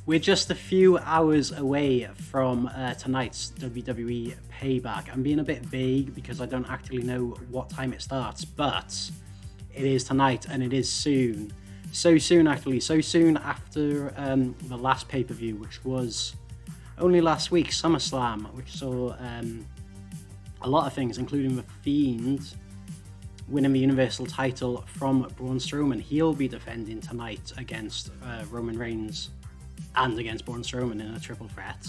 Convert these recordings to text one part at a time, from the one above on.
We're just a few hours away from tonight's WWE Payback. I'm being a bit vague because I don't actually know what time it starts, but it is tonight and it is soon. So soon, actually. So soon after the last pay-per-view, which was only last week, SummerSlam, which saw a lot of things, including the Fiend winning the Universal title from Braun Strowman. He'll be defending tonight against Roman Reigns and against Braun Strowman in a triple threat.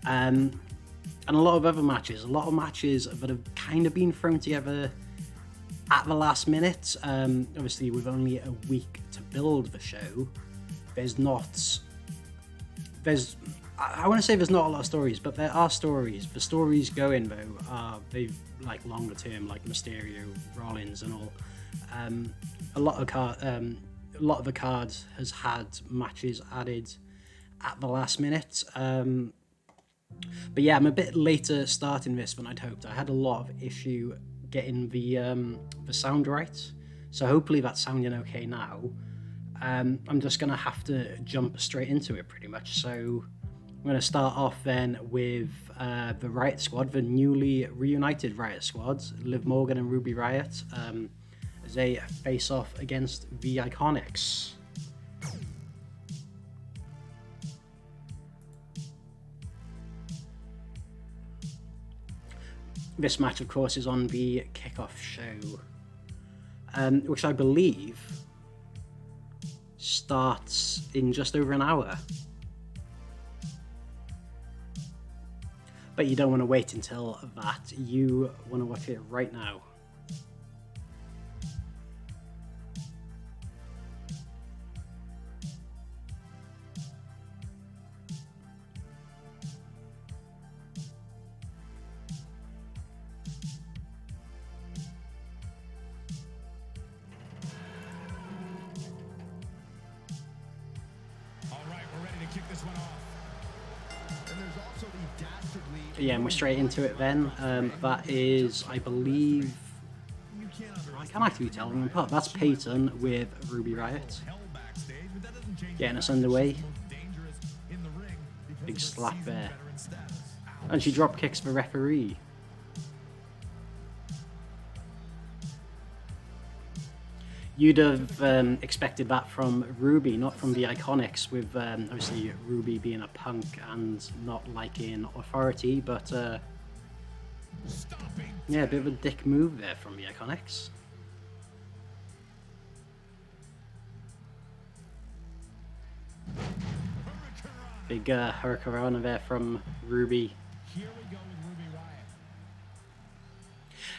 And a lot of other matches. A lot of matches that have kind of been thrown together at the last minute. Obviously, with only a week to build the show, I want to say there's not a lot of stories, but there are stories. The stories going, though, are they like longer term, like Mysterio, Rollins, and all. A lot of the cards has had matches added at the last minute. But yeah, I'm a bit later starting this than I'd hoped. I had a lot of issue getting the sound right, so hopefully that's sounding okay now. I'm just gonna have to jump straight into it pretty much. So I'm gonna start off then with the Riott Squad, the newly reunited Riott Squad, Liv Morgan and Ruby Riott, as they face off against the IIconics. This match, of course, is on the Kickoff show, which I believe starts in just over an hour. But you don't want to wait until that. You want to watch it right now. Yeah, and we're straight into it then. That is, I believe, I can't actually tell them apart. That's Peyton with Ruby Riott getting us underway. Big slap there. And she drop kicks the referee. You'd have expected that from Ruby, not from the IIconics, with obviously Ruby being a punk and not liking authority, but yeah, a bit of a dick move there from the IIconics. Big Hurricanrana there from Ruby.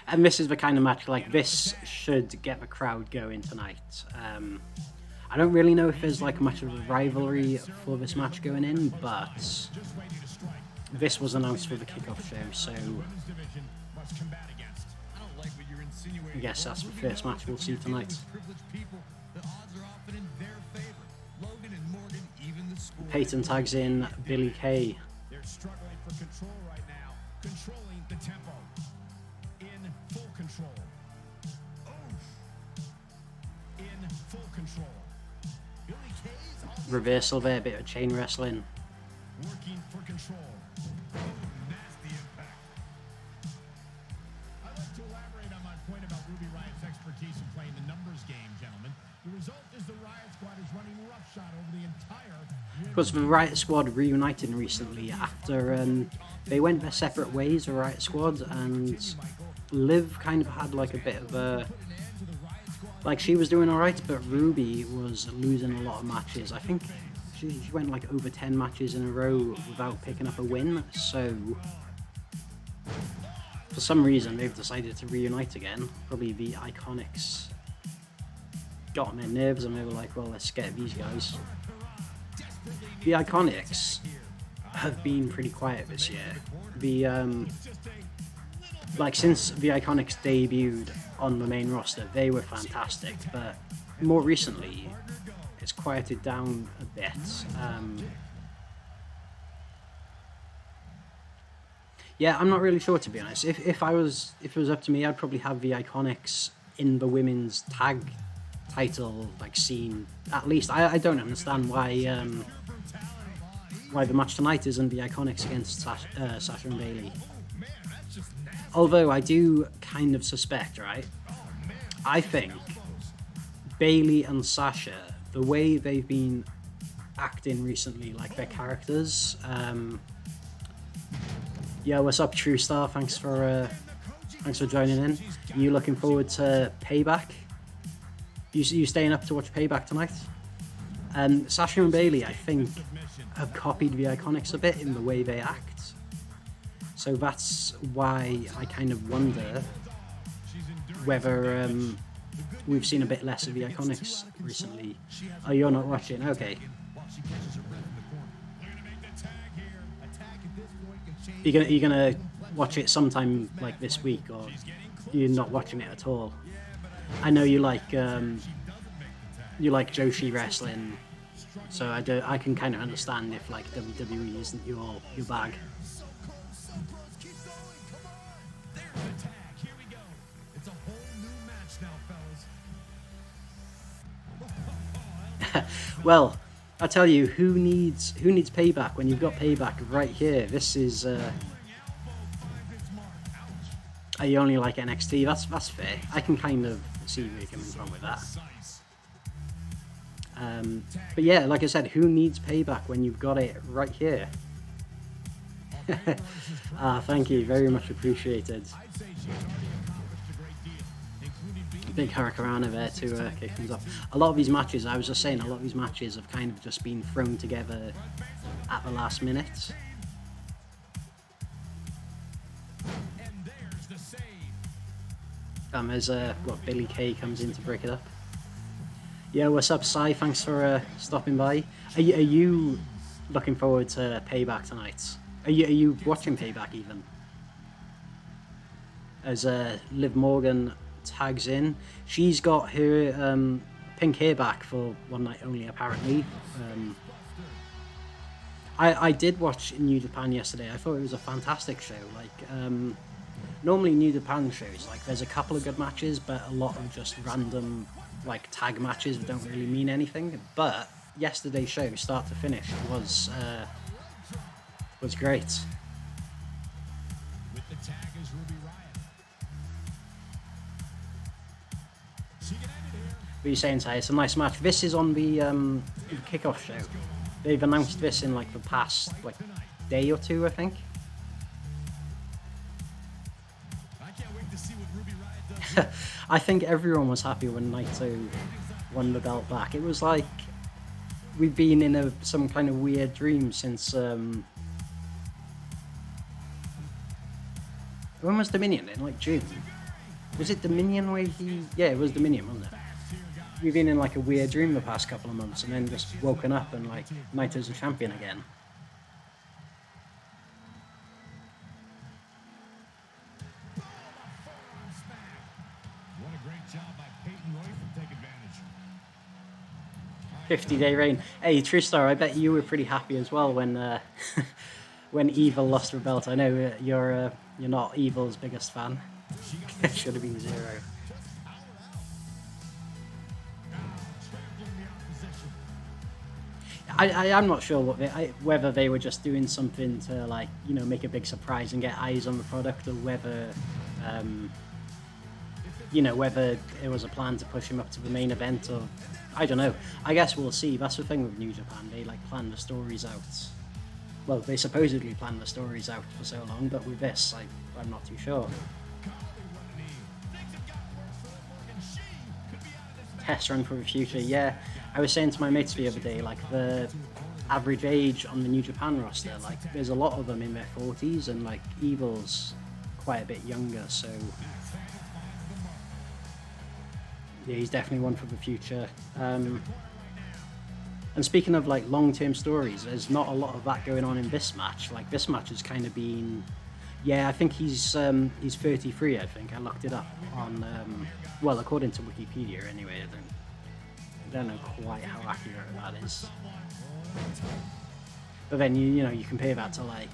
And this is the kind of match, like, this should get the crowd going tonight. I don't really know if there's like much of a rivalry for this match going in, but this was announced for the Kickoff show, so I guess that's the first match we'll see tonight. Peyton tags in Billy Kay. They're struggling for control right now, controlling the tempo. In full control. In full control. Billy Kay's Reversal there, bit of chain wrestling. Working for control. Nasty impact. I'd like to elaborate on my point about Ruby Riott's expertise in playing the numbers game, gentlemen. The result is the Riott Squad is running roughshod over the entire... Because the Riott Squad reunited recently after they went their separate ways, the Riott Squad, and Liv kind of had like a bit of a... Like, she was doing alright, but Ruby was losing a lot of matches. I think she went like over 10 matches in a row without picking up a win, so for some reason they've decided to reunite again. Probably the IIconics got on their nerves and they were like, well, let's get these guys. The IIconics have been pretty quiet this year. The like, since the IIconics debuted on the main roster, they were fantastic, but more recently it's quieted down a bit. Yeah, I'm not really sure, to be honest. If it was up to me, I'd probably have the IIconics in the women's tag title like scene. At least I don't understand why the match tonight isn't the IIconics against Sasha and Bayley. Although I do kind of suspect, right? I think Bayley and Sasha, the way they've been acting recently, like their characters. Yeah, what's up, True Star? Thanks for joining in. Are you looking forward to Payback? You staying up to watch Payback tonight? Sasha and Bayley, I think, have copied the IIconics a bit in the way they act. So that's why I kind of wonder whether we've seen a bit less of the IIconics recently. Oh, you're not watching? Okay. You're gonna watch it sometime like this week, or you're not watching it at all? I know you like Joshi wrestling, so I can kind of understand if like WWE isn't your bag. Well, I tell you, who needs Payback when you've got Payback right here? This is. You only like NXT. That's fair. I can kind of see where you're coming from with that. But yeah, like I said, who needs Payback when you've got it right here? Thank you, very much appreciated. Big Hurricanrana there to kick things off. A lot of these matches, I was just saying, a lot of these matches have kind of just been thrown together at the last minute. There's Billy Kay comes in to break it up. Yeah, what's up, Sai? Thanks for stopping by. Are you looking forward to Payback tonight? Are you watching Payback even? As Liv Morgan tags in, she's got her pink hair back for one night only, apparently. I did watch New Japan yesterday. I thought it was a fantastic show. Like normally New Japan shows, like there's a couple of good matches, but a lot of just random like tag matches that don't really mean anything. But yesterday's show, start to finish, was great. With the tag is Ruby Riott. What are you saying, Ty? It's a nice match. This is on the Kickoff show. They've announced this in like the past like day or two, I think. I can't wait to see what Ruby Riott does. I think everyone was happy when Naito won the belt back. It was like we've been in some kind of weird dream since when was Dominion? In like June? Was it Dominion where he? Yeah, it was Dominion, wasn't it? We've been in like a weird dream the past couple of months, and then just woken up and like Naito's a champion again. What a great job by Peyton Royce to take advantage. 50-day reign. Hey, Tristar, I bet you were pretty happy as well when when Evil lost her belt. I know you're not Evil's biggest fan. Should have been Zero. I'm not sure whether they were just doing something to like make a big surprise and get eyes on the product, or whether whether it was a plan to push him up to the main event, or I don't know. I guess we'll see. That's the thing with New Japan. They like plan the stories out. Well, they supposedly plan the stories out for so long, but with this, I'm not too sure. Test run for the future, yeah. I was saying to my mates the other day, like the average age on the New Japan roster, like there's a lot of them in their 40s, and like Evil's quite a bit younger, so yeah, he's definitely one for the future. And speaking of like long-term stories, there's not a lot of that going on in this match. Like this match has kind of been, yeah, I think he's 33. I think I looked it up on, well, according to Wikipedia anyway. I don't know quite how accurate that is. But then you compare that to like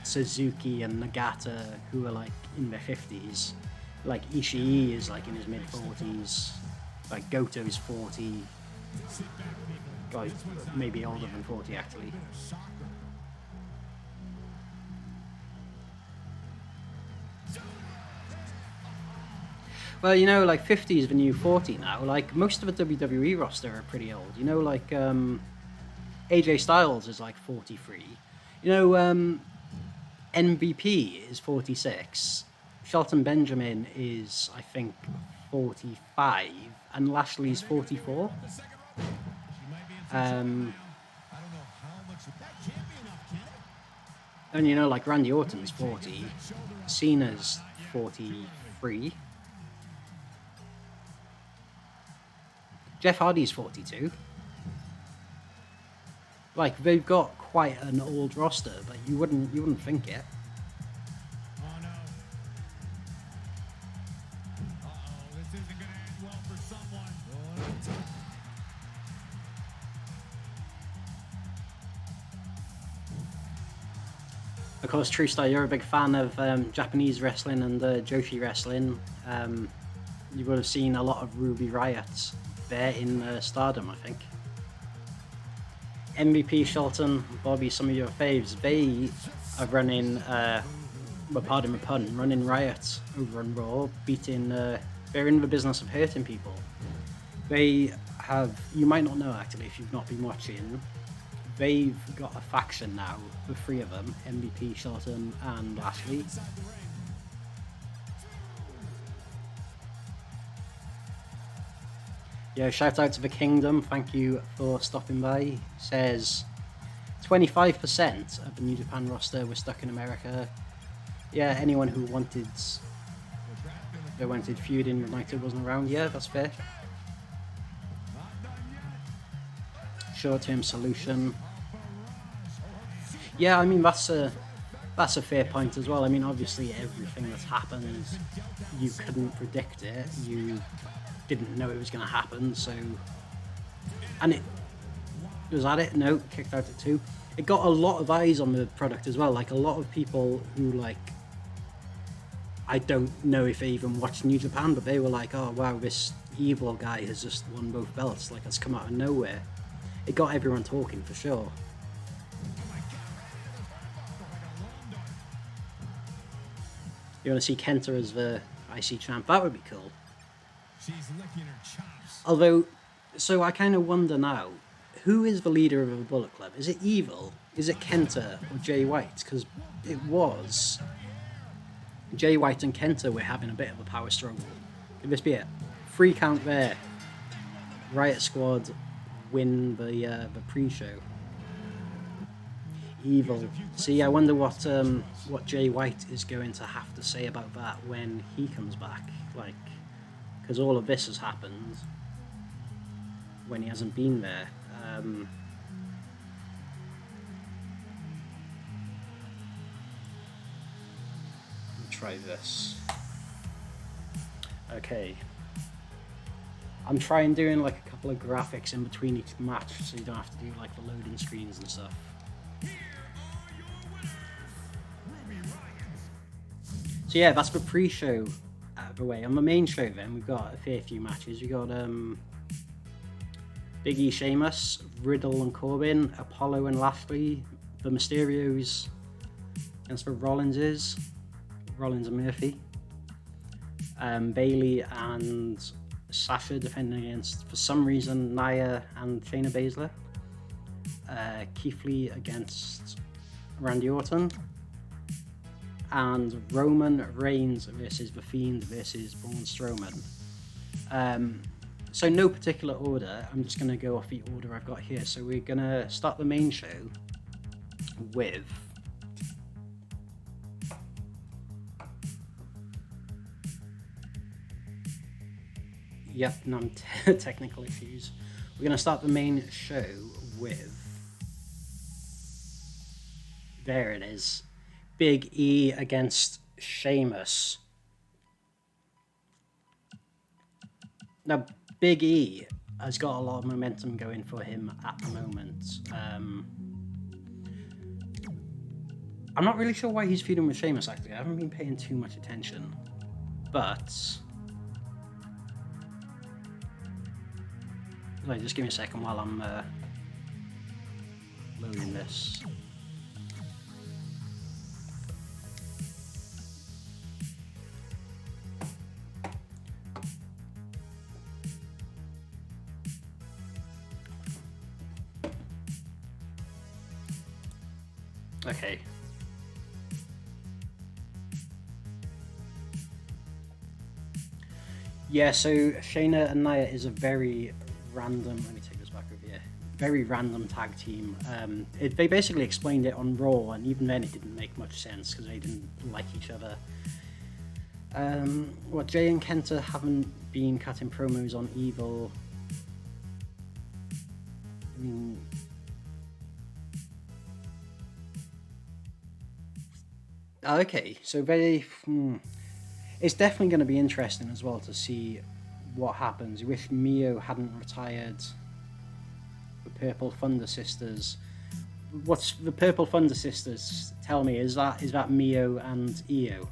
Suzuki and Nagata, who are like in their 50s. Like Ishii is like in his mid 40s. Like Goto's 40. God, maybe older than 40 actually. Well, you know, like 50 is the new 40 now. Like most of the WWE roster are pretty old. You know, like AJ Styles is like 43. You know, MVP is 46. Shelton Benjamin is, I think, 45, and Lashley's 44. And you know, like Randy Orton's 40, Cena's 43, Jeff Hardy's 42. Like they've got quite an old roster, but you wouldn't think it. Of course, True Star, you're a big fan of Japanese wrestling and Joshi wrestling. You would have seen a lot of Ruby Riott there in Stardom, I think. MVP, Shelton, Bobby, some of your faves, they are running, pardon my pun, running Riott over on Raw, beating, they're in the business of hurting people. They have, you might not know actually if you've not been watching, they've got a faction now, the three of them, MVP, Shelton and Lashley. Yeah, shout out to the Kingdom, thank you for stopping by. Says 25% of the New Japan roster were stuck in America. Yeah, anyone who wanted feud in United wasn't around. Yeah, that's fair. Short-term solution. Yeah, I mean that's a fair point as well. I mean, obviously everything that's happened, you couldn't predict it. You didn't know it was going to happen. So, and it was at it. No, kicked out at 2. It got a lot of eyes on the product as well. Like a lot of people who like, I don't know if they even watched New Japan, but they were like, "Oh wow, this evil guy has just won both belts. Like it's come out of nowhere." It got everyone talking for sure. You want to see Kenta as the IC champ? That would be cool. She's licking her chops. Although, so I kind of wonder now, who is the leader of the Bullet Club? Is it Evil? Is it Kenta or Jay White? Because it was Jay White and Kenta were having a bit of a power struggle. Could this be it? 3 count there. Riott Squad win the pre-show. Evil. See, I wonder what Jay White is going to have to say about that when he comes back. Like, because all of this has happened when he hasn't been there. Let me try this. Okay. I'm trying doing like a couple of graphics in between each match so you don't have to do like the loading screens and stuff. So yeah, that's the pre-show out of the way. On the main show then, we've got a fair few matches. We've got Big E, Sheamus, Riddle and Corbin, Apollo and Lashley, the Mysterios against the Rollins and Murphy, Bayley and Sasha defending against, for some reason, Nia and Shayna Baszler, Keith Lee against Randy Orton, and Roman Reigns versus The Fiend versus Braun Strowman. So no particular order, I'm just going to go off the order I've got here. So we're going to start the main show with technical issues. We're going to start the main show with, there it is, Big E against Sheamus. Now, Big E has got a lot of momentum going for him at the moment. I'm not really sure why he's feuding with Sheamus, actually. I haven't been paying too much attention. But Wait, just give me a second while I'm loading this. Okay. Yeah, so Shayna and Nia is a very random. Let me take this back over here. Very random tag team. They basically explained it on Raw, and even then it didn't make much sense because they didn't like each other. What, Jay and Kenta haven't been cutting promos on Evil. I mean, okay, so it's definitely going to be interesting as well to see what happens. If Mio hadn't retired, the Purple Thunder Sisters. What's the Purple Thunder Sisters? Tell me, is that Mio and Io?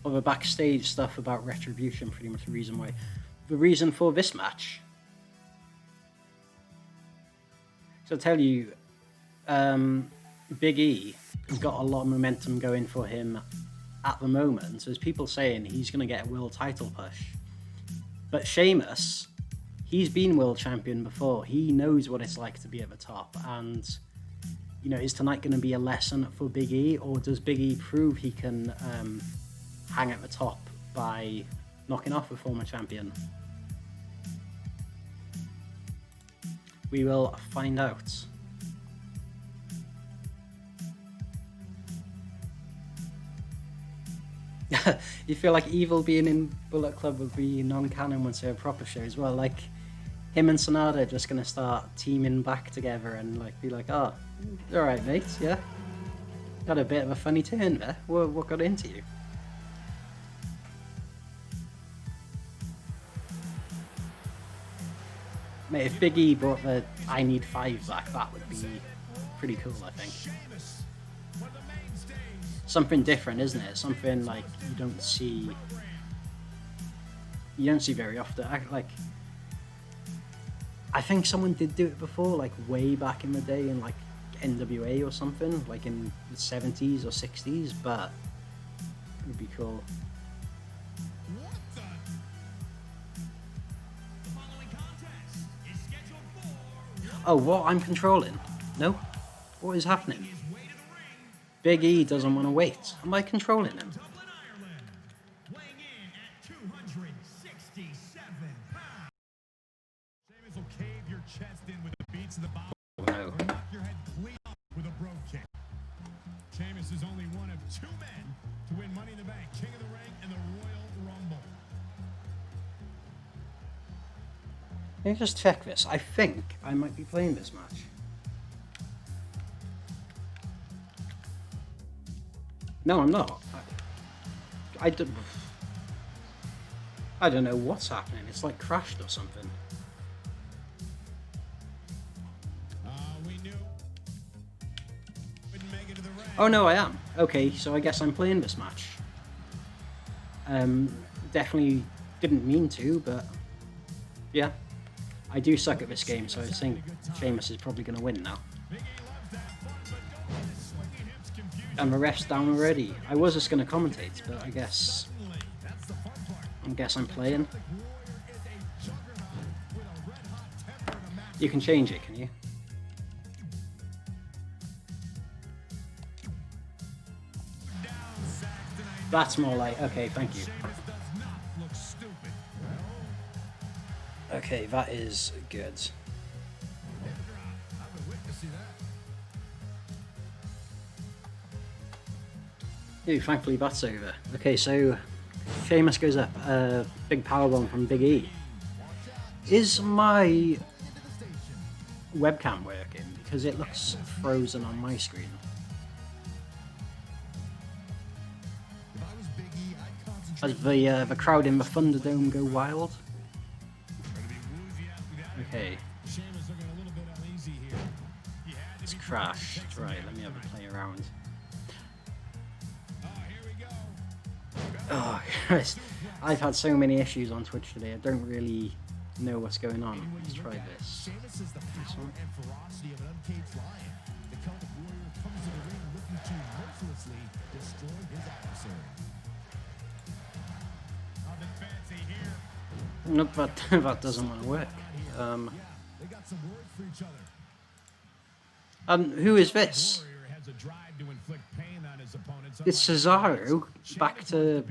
Or the backstage stuff about Retribution, pretty much the reason for this match. So I'll tell you, Big E has got a lot of momentum going for him at the moment. So there's people saying he's going to get a world title push. But Sheamus, he's been world champion before. He knows what it's like to be at the top. And, you know, is tonight going to be a lesson for Big E? Or does Big E prove he can hang at the top by knocking off a former champion? We will find out. You feel like Evil being in Bullet Club would be non-canon once they're a proper show as well. Like, him and Sonata are just going to start teaming back together and like be like, oh, alright mate, yeah? Got a bit of a funny turn there. What got into you? Mate, if Big E brought the I Need 5 back, that would be pretty cool, I think. Something different, isn't it? Something like you don't see very often. I think someone did do it before, like way back in the day in like NWA or something, like in the 70s or 60s, but it would be cool. Oh, what? I'm controlling? No? What is happening? Big E doesn't want to wait. Am I controlling him? Oh, no. Sheamus is only one of 2 men to win Money in the Bank, King of the Ring, and the Royal Rumble. Let me just check this. I think I might be playing this match. No, I'm not. I don't know what's happening. It's like crashed or something. Oh no, I am. Okay, so I guess I'm playing this match. Definitely didn't mean to, but yeah. I do suck at this game, so I think Sheamus is probably going to win now. And the ref's down already. I was just going to commentate, but I guess I'm playing. You can change it, can you? That's more like, okay, thank you. Okay, that is good. Ooh, thankfully that's over. Okay, so Sheamus goes up. Big powerbomb from Big E. Is my webcam working? Because it looks frozen on my screen. Does the crowd in the Thunderdome go wild? Okay. It's crashed. Right, let me have a play around. Oh, Christ. I've had so many issues on Twitch today. I don't really know what's going on. Let's try this. Sheamus is the power and ferocity of an uncaged lion. The Celtic Warrior comes to the ring looking to mercilessly destroy his adversary. Nothing fancy here. Nope, that doesn't want to work. They got some words for each other. Who is this? Warrior has a drive to inflict pain on his opponents. It's Cesaro back to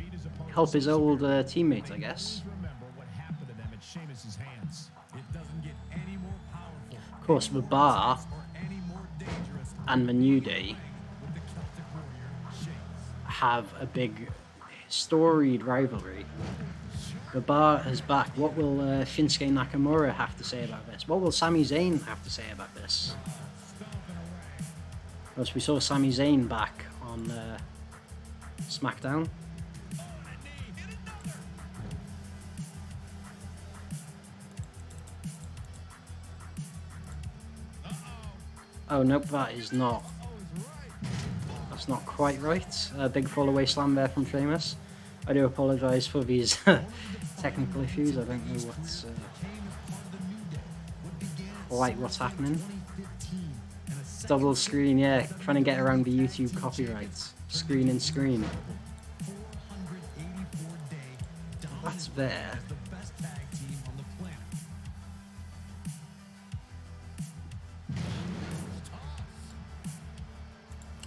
help his old teammates, I guess. Remember what happened to them at Sheamus's hands. It doesn't get any more powerful. Of course, the Bar Or any more dangerous and the New Day with the Celtic Warrior, Sheamus. have a big storied rivalry. The Bar is back. What will Shinsuke Nakamura have to say about this? What will Sami Zayn have to say about this? Because we saw Sami Zayn back on SmackDown. Oh nope, that is not. That's not quite right. Big fall away slam there from Sheamus. I do apologise for these technical issues. I don't know what's quite what's happening. Double screen, yeah, trying to get around the YouTube copyrights. Screen in screen. That's there.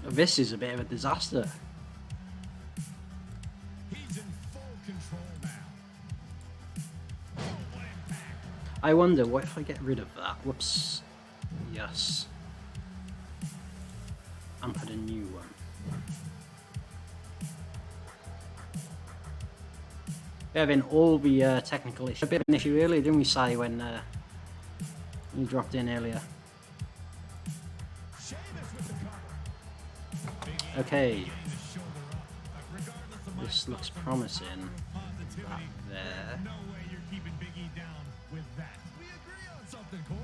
This is a bit of a disaster. He's in full control now. I wonder, what if I get rid of that? Whoops. Yes. And put a new one. We're having all the technical issues. A bit of an issue earlier, didn't we, Si, when you dropped in earlier? Okay. This looks promising. That there. No way you're keeping Big E down with that. We agree on something, Corey.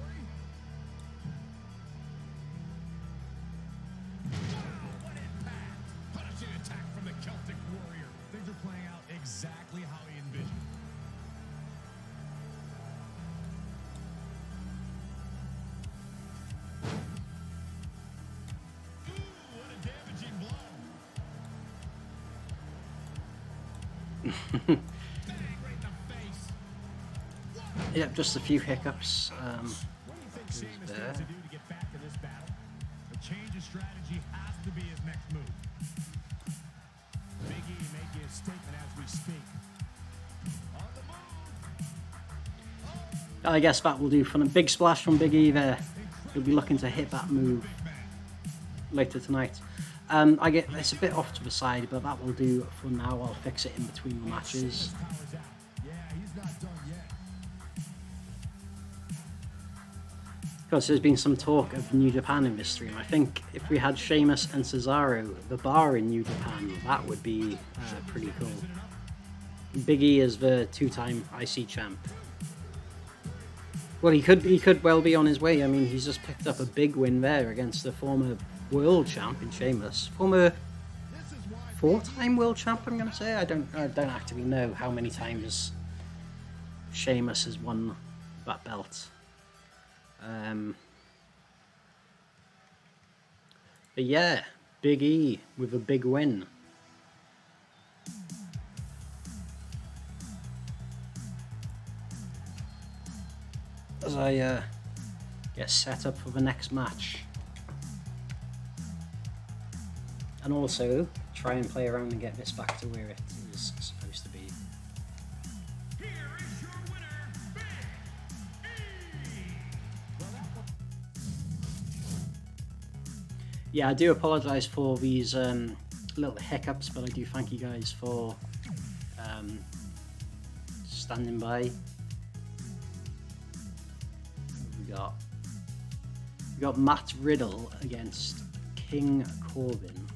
Wow, what impact! Punishing attack from the Celtic Warrior. Things are playing out exactly how he envisioned. Ooh, what a damaging blow. Yep, just a few hiccups. What do you think Sheamus needs to do to get back in this battle? A change of strategy has to be his next move. Big E making a statement as we speak. On the move. I guess that will do for a big splash from Big E there. He'll be looking to hit that move later tonight. I get it's a bit off to the side, but that will do for now. I'll fix it in between the matches. Yeah, he's not done yet. Because there's been some talk of New Japan in this stream. I think if we had Sheamus and Cesaro, the Bar in New Japan, that would be pretty cool. Big E is the two-time IC champ. Well, he could well be on his way. I mean, he's just picked up a big win there against the former world champ in Sheamus. Former four-time world champ, I'm going to say. I don't actually know how many times Sheamus has won that belt. But yeah, Big E with a big win. As I get set up for the next match. And also try and play around and get this back to where it is supposed to be. Here is your winner, Big E. Yeah, I do apologise for these little hiccups, but I do thank you guys for standing by. We got Matt Riddle against King Corbin.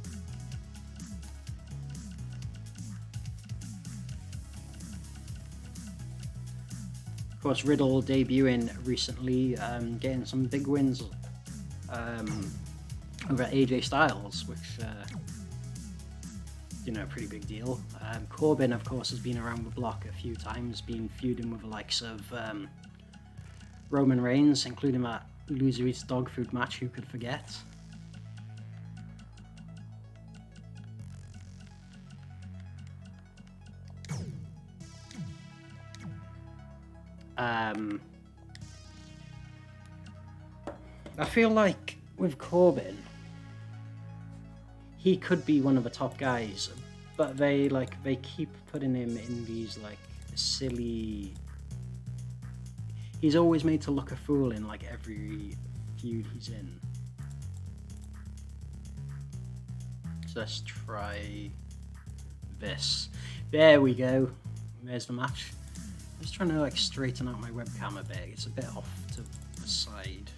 Of course, Riddle debuting recently, getting some big wins over AJ Styles, which you know, a pretty big deal. Corbin, of course, has been around the block a few times, been feuding with the likes of Roman Reigns, including that loser eats dog food match, who could forget? I feel like with Corbin, he could be one of the top guys, but they keep putting him in these like silly. He's always made to look a fool in like every feud he's in. So let's try this. There we go. There's the match. I'm just trying to like straighten out my webcam a bit. It's a bit off to the side.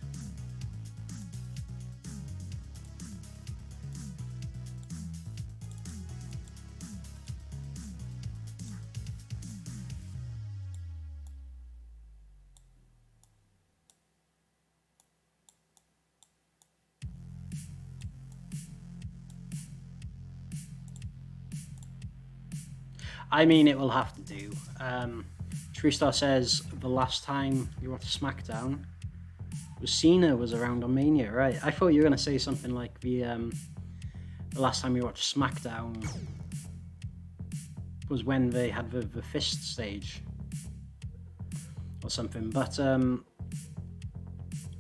I mean, it will have to do. TrueStar says the last time you watched SmackDown was Cena was around on Mania, right? I thought you were going to say something like the last time you watched SmackDown was when they had the fist stage or something. But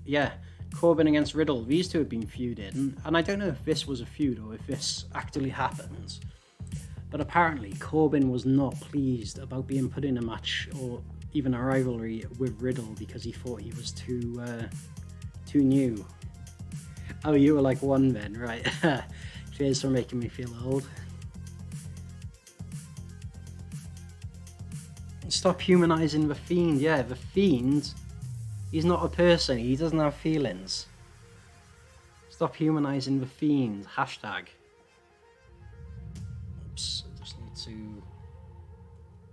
yeah, Corbin against Riddle. These two have been feuding, and I don't know if this was a feud or if this actually happens. But apparently Corbin was not pleased about being put in a match or even a rivalry with Riddle because he thought he was too new. Oh, you were like one then, right? Cheers for making me feel old. Stop humanizing the Fiend. Yeah, the Fiend, he's not a person. He doesn't have feelings. Stop humanizing the Fiend. Hashtag. Oops, I just need to...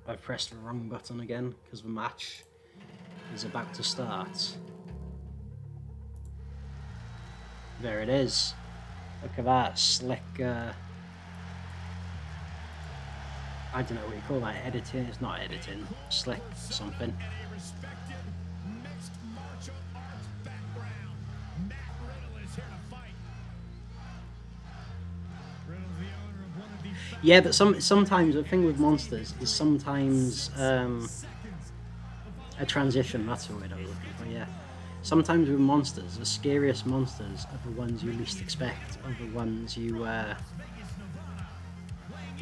I've pressed the wrong button again because the match is about to start. There it is. Look at that slick, I don't know what you call that, editing? It's not editing, slick something. Yeah, but sometimes the thing with monsters is sometimes a transition. That's the word I was looking for. Yeah, sometimes with monsters, the scariest monsters are the ones you least expect, are the ones you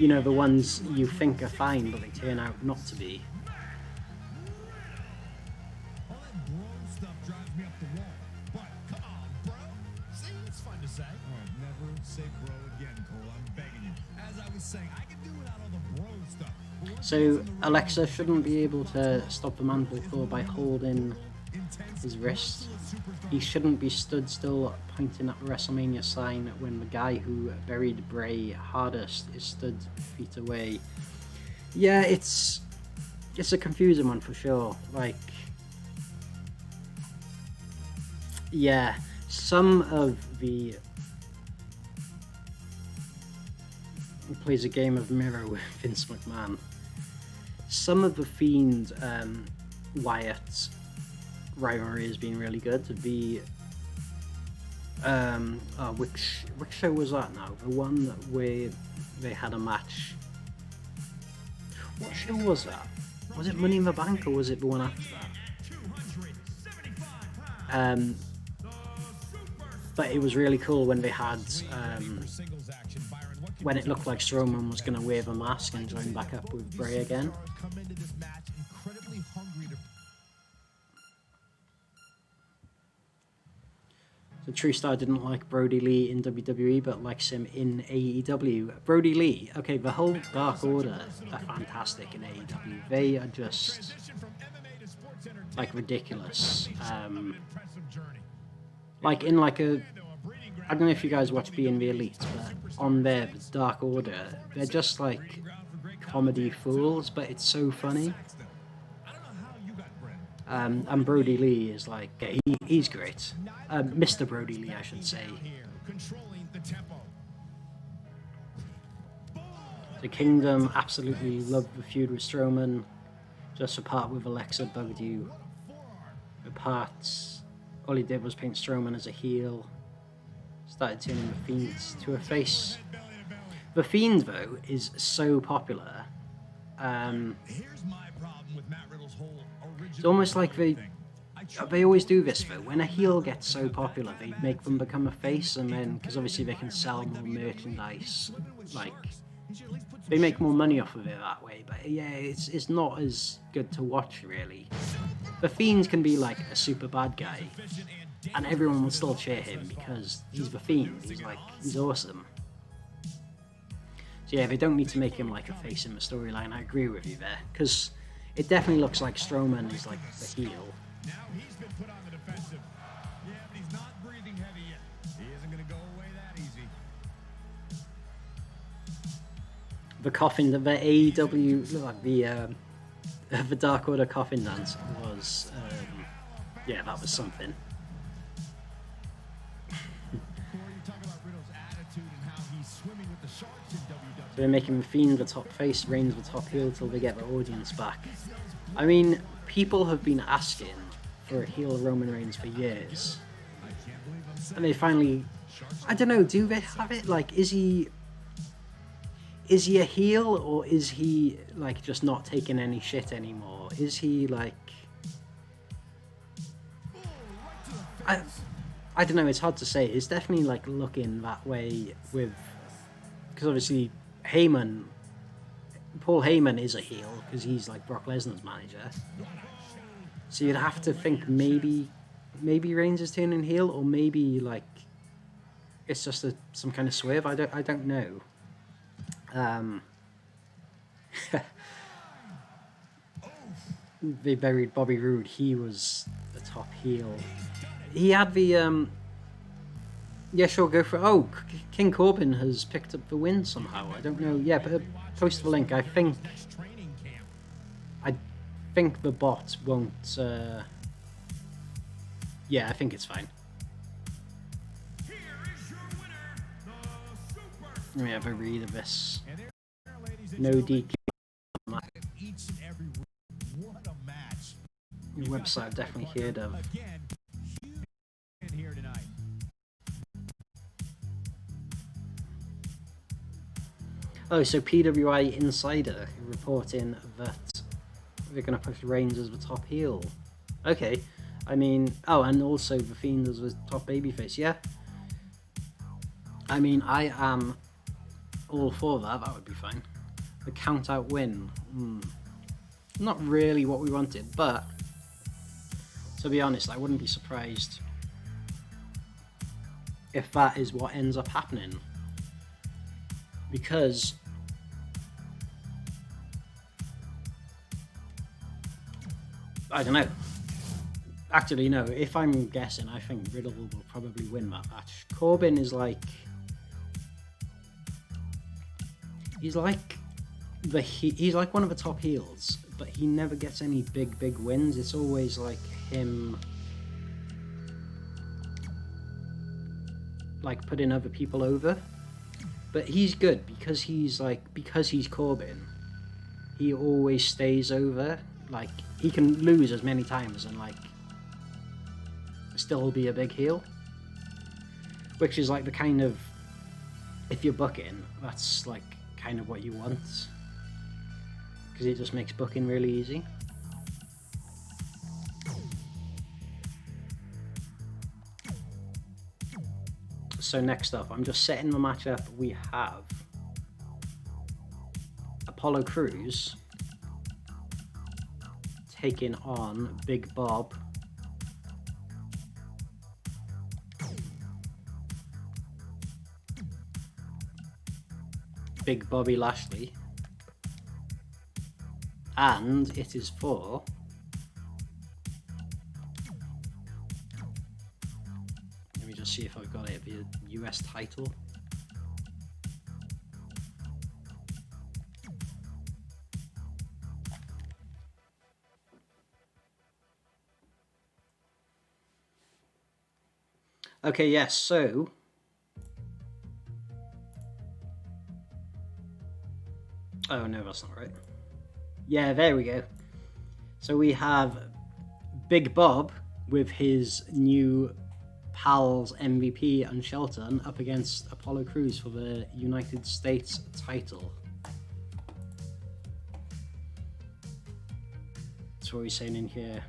know, the ones you think are fine, but they turn out not to be. So Alexa shouldn't be able to stop the man before by holding his wrist. He shouldn't be stood still pointing at the WrestleMania sign when the guy who buried Bray hardest is stood feet away. Yeah, it's a confusing one for sure. Like, yeah, some of the... He plays a game of mirror with Vince McMahon. Some of the Fiend Wyatt rivalry has been really good. The which show was that now? The one where they had a match. What show was that? Was it Money in the Bank or was it the one after that? But it was really cool when they had when it looked like Strowman was going to wear the mask and join back up with Bray again. So TrueStar didn't like Brody Lee in WWE, but likes him in AEW. Brody Lee, okay, the whole Dark Order are fantastic in AEW. They are just like ridiculous. Like in like a, I don't know if you guys watch Being the Elite, but on there, the Dark Order, they're just like comedy fools, but it's so funny. And Brody Lee is like, he's great. Mr. Brody Lee, I should say. The Kingdom absolutely loved the feud with Strowman. Just the part with Alexa bugged you. The parts, all he did was paint Strowman as a heel. Started turning the Fiend to a face. The Fiend, though, is so popular. It's almost like they always do this, though. When a heel gets so popular, they make them become a face, and then, because obviously they can sell more merchandise, like, they make more money off of it that way. But yeah, it's not as good to watch, really. The Fiend can be like a super bad guy, and everyone will still cheer him because he's the Fiend. He's awesome. So yeah, they don't need to make him like a face in the storyline. I agree with you there, because it definitely looks like Strowman is like the heel. Now he's been put on the defensive. Yeah, but he's not breathing heavy yet. He isn't going to go away that easy. The coffin, the AEW, like the Dark Order coffin dance was, yeah, that was something. So they're making the Fiend the top face, Reigns the top heel till they get the audience back. I mean, people have been asking for a heel Roman Reigns for years. And they finally, I don't know, do they have it? Like, is he a heel, or is he like just not taking any shit anymore? Is he like, I don't know, it's hard to say. It's definitely like looking that way with, because obviously Paul Heyman is a heel because he's like Brock Lesnar's manager. So you'd have to think maybe Reigns is turning heel, or maybe like it's just some kind of swerve. I don't know. They buried Bobby Roode. He was the top heel. He had the yeah, sure, go for it. Oh, King Corbin has picked up the win somehow. I don't know. Yeah, but post the link. I think the bot won't. Yeah, I think it's fine. Let me have a read of this. No DQ. Your website I've definitely heard of. Oh, so PWI Insider reporting that they're going to push Reigns as the top heel. Okay, I mean, oh, and also the Fiend as the top babyface, yeah? I mean, I am all for that, that would be fine. The count-out win, not really what we wanted, but to be honest, I wouldn't be surprised if that is what ends up happening. Because I don't know. Actually, no. If I'm guessing, I think Riddle will probably win that match. Corbin is like, he's like one of the top heels, but he never gets any big wins. It's always like him, like putting other people over. But he's good because he's Corbin. He always stays over. Like, he can lose as many times and like still be a big heel, which is like the kind of, if you're booking, that's like kind of what you want, because it just makes booking really easy. So next up, I'm just setting the match up. We have Apollo Crews taking on Big Bob. Big Bobby Lashley. And it is for let me just see if I've got it, the US title. Okay, yes, so Oh no, that's not right. Yeah, there we go. So we have Big Bob with his new pals MVP and Shelton up against Apollo Crews for the United States title. That's what we're saying in here.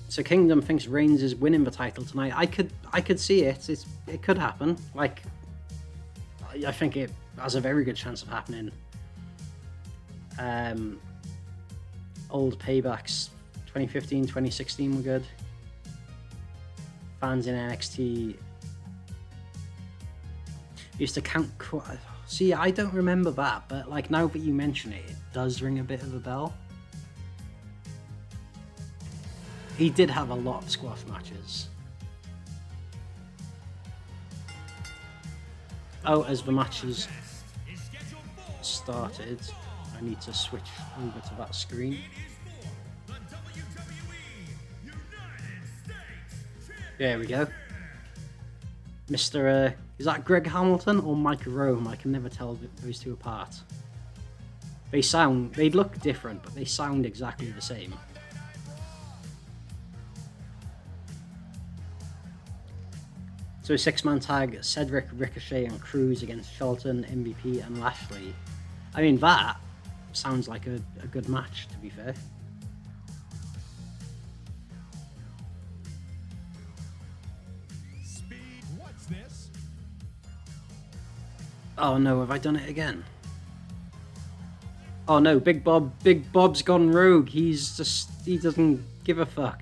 So Kingdom thinks Reigns is winning the title tonight. I could see it. It could happen. Like, I think it has a very good chance of happening. Old paybacks, 2015, 2016 were good. Fans in NXT used to count. See, I don't remember that, but like now that you mention it, it does ring a bit of a bell. He did have a lot of squash matches. Oh, as the matches started, I need to switch over to that screen. There we go. Mr. Is that Greg Hamilton or Mike Rome? I can never tell those two apart. They look different, but they sound exactly the same. So a 6-man tag, Cedric, Ricochet and Crews against Shelton, MVP and Lashley. I mean, that sounds like a good match, to be fair. Speed, what's this? Oh no, have I done it again? Oh no, Big Bob's gone rogue. He doesn't give a fuck.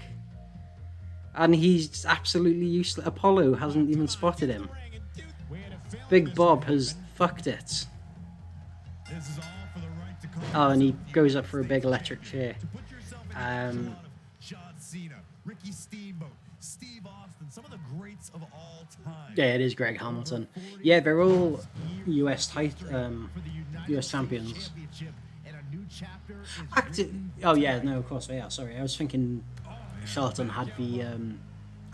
And he's absolutely useless. Apollo hasn't even spotted him. Big Bob has fucked it. Oh, and he goes up for a big electric chair. Yeah, it is Greg Hamilton. Yeah, they're all US champions. Oh yeah, no, of course they are. Sorry, I was thinking Shelton had the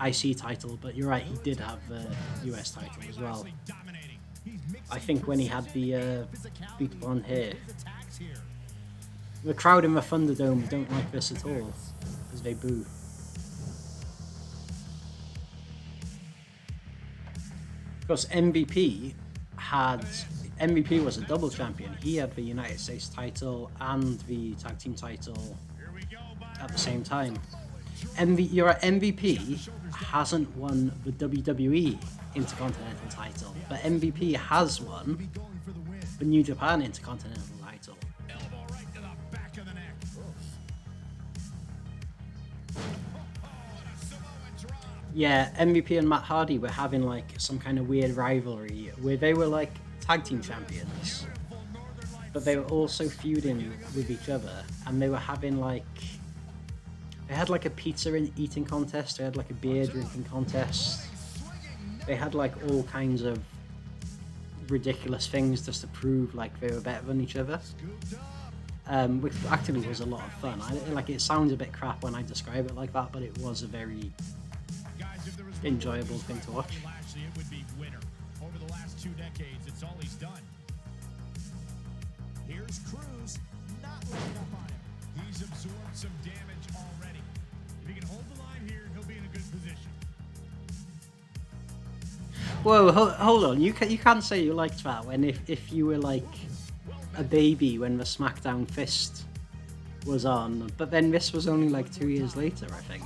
IC title, but you're right, he did have the US title as well. I think when he had the big blonde hair. The crowd in the Thunderdome don't like this at all, because they boo. Because MVP was a double champion. He had the United States title and the tag team title at the same time. MVP hasn't won the WWE Intercontinental title, but MVP has won the New Japan Intercontinental title. Yeah, MVP and Matt Hardy were having like some kind of weird rivalry where they were like tag team champions, but they were also feuding with each other, and they were having like, they had like a pizza eating contest, they had like a beer drinking contest, they had like all kinds of ridiculous things just to prove like they were better than each other, which actually was a lot of fun. It sounds a bit crap when I describe it like that, but it was a very enjoyable thing to watch. Over the last 2 decades, it's all he's done. Here's Crews, not letting up on him. He's absorbed some damage already. If he can hold the line here, he'll be in a good position. Whoa, hold on. You can't say you liked that when if you were like a baby when the SmackDown Fist was on, but then this was only like 2 years later, I think.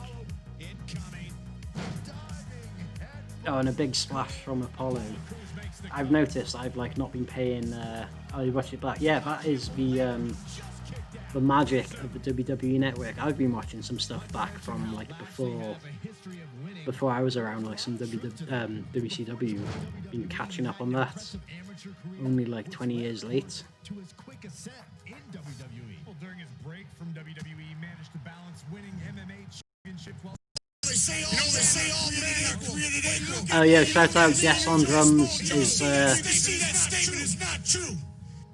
Oh, and a big splash from Apollo. I've noticed I've like not been paying. I watch it back. Yeah, that is the magic of the WWE Network. I've been watching some stuff back from like before I was around, like some WCW. Been catching up on that. Only like 20 years late. To his quickest set in WWE. During his break from WWE, managed to balance winning MMA championships while. Oh yeah, shout out Jess on drums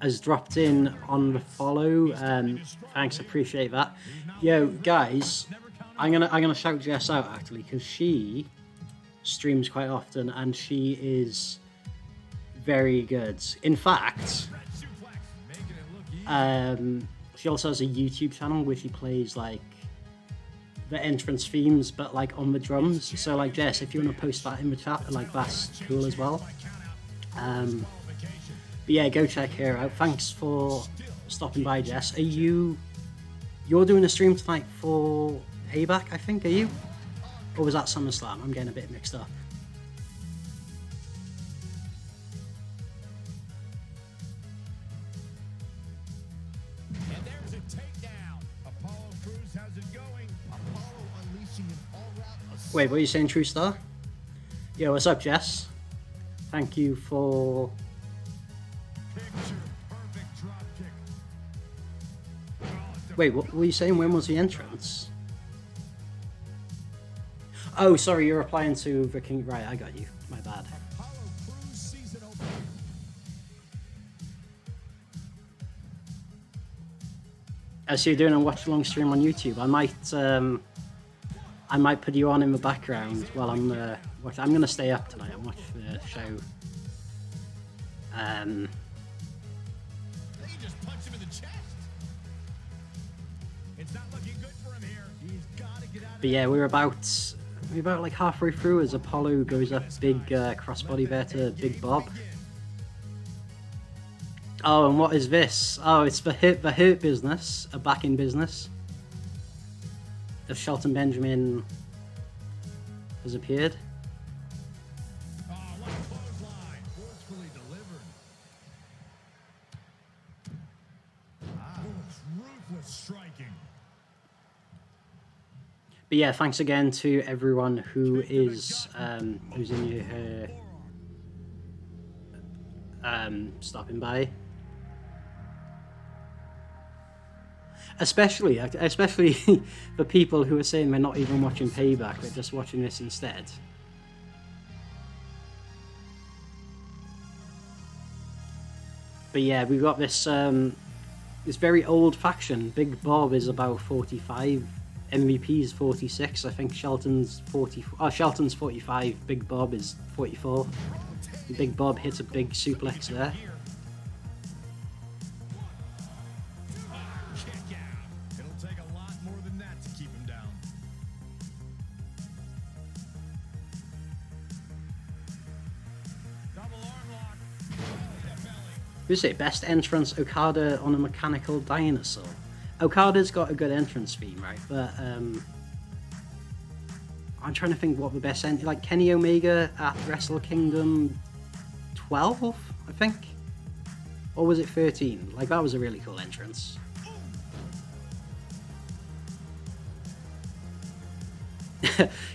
has dropped in on the follow. Thanks, appreciate that. Yo guys, I'm gonna shout Jess out actually, because she streams quite often, and she is very good. In fact, she also has a YouTube channel where she plays like the entrance themes, but like on the drums. So like, Jess, if you want to post that in the chat, like, that's cool as well. But yeah, go check her out. Thanks for stopping by, Jess. You're doing a stream tonight for Payback, I think, are you? Or was that SummerSlam? I'm getting a bit mixed up. And there's a takedown. Apollo Crews has it going. Apollo unleashing an all-round assault. Wait, what are you saying, True Star? Yo, what's up, Jess? Thank you for... Picture-perfect drop kick. Wait, what were you saying? When was the entrance? Oh, sorry, you're replying to the King. Right, I got you. My bad. Apollo Crews season opener. So you're doing a watch-along stream on YouTube. I might put you on in the background while I'm watching. I'm gonna stay up tonight and watch the show. They just punch him in the chest. It's not looking good for him here. He's got to get out of But yeah, we're about like halfway through as Apollo goes up big crossbody there to Big Bob. Oh, and what is this? Oh, it's the Hurt business, a back in business. The Shelton Benjamin has appeared. Oh, what a clothesline. Forcefully delivered. Ruthless striking. But yeah, thanks again to everyone who is who's in here stopping by. Especially the people who are saying they're not even watching Payback, they're just watching this instead. But yeah, we've got this this very old faction. Big Bob is about 45, MVP is 46. I think Shelton's 40. Oh, Shelton's 45. Big Bob is 44. Big Bob hits a big suplex there. Who's it? Best entrance, Okada on a mechanical dinosaur. Okada's got a good entrance theme, right? But I'm trying to think what the best like Kenny Omega at Wrestle Kingdom 12, I think, or was it 13? Like, that was a really cool entrance.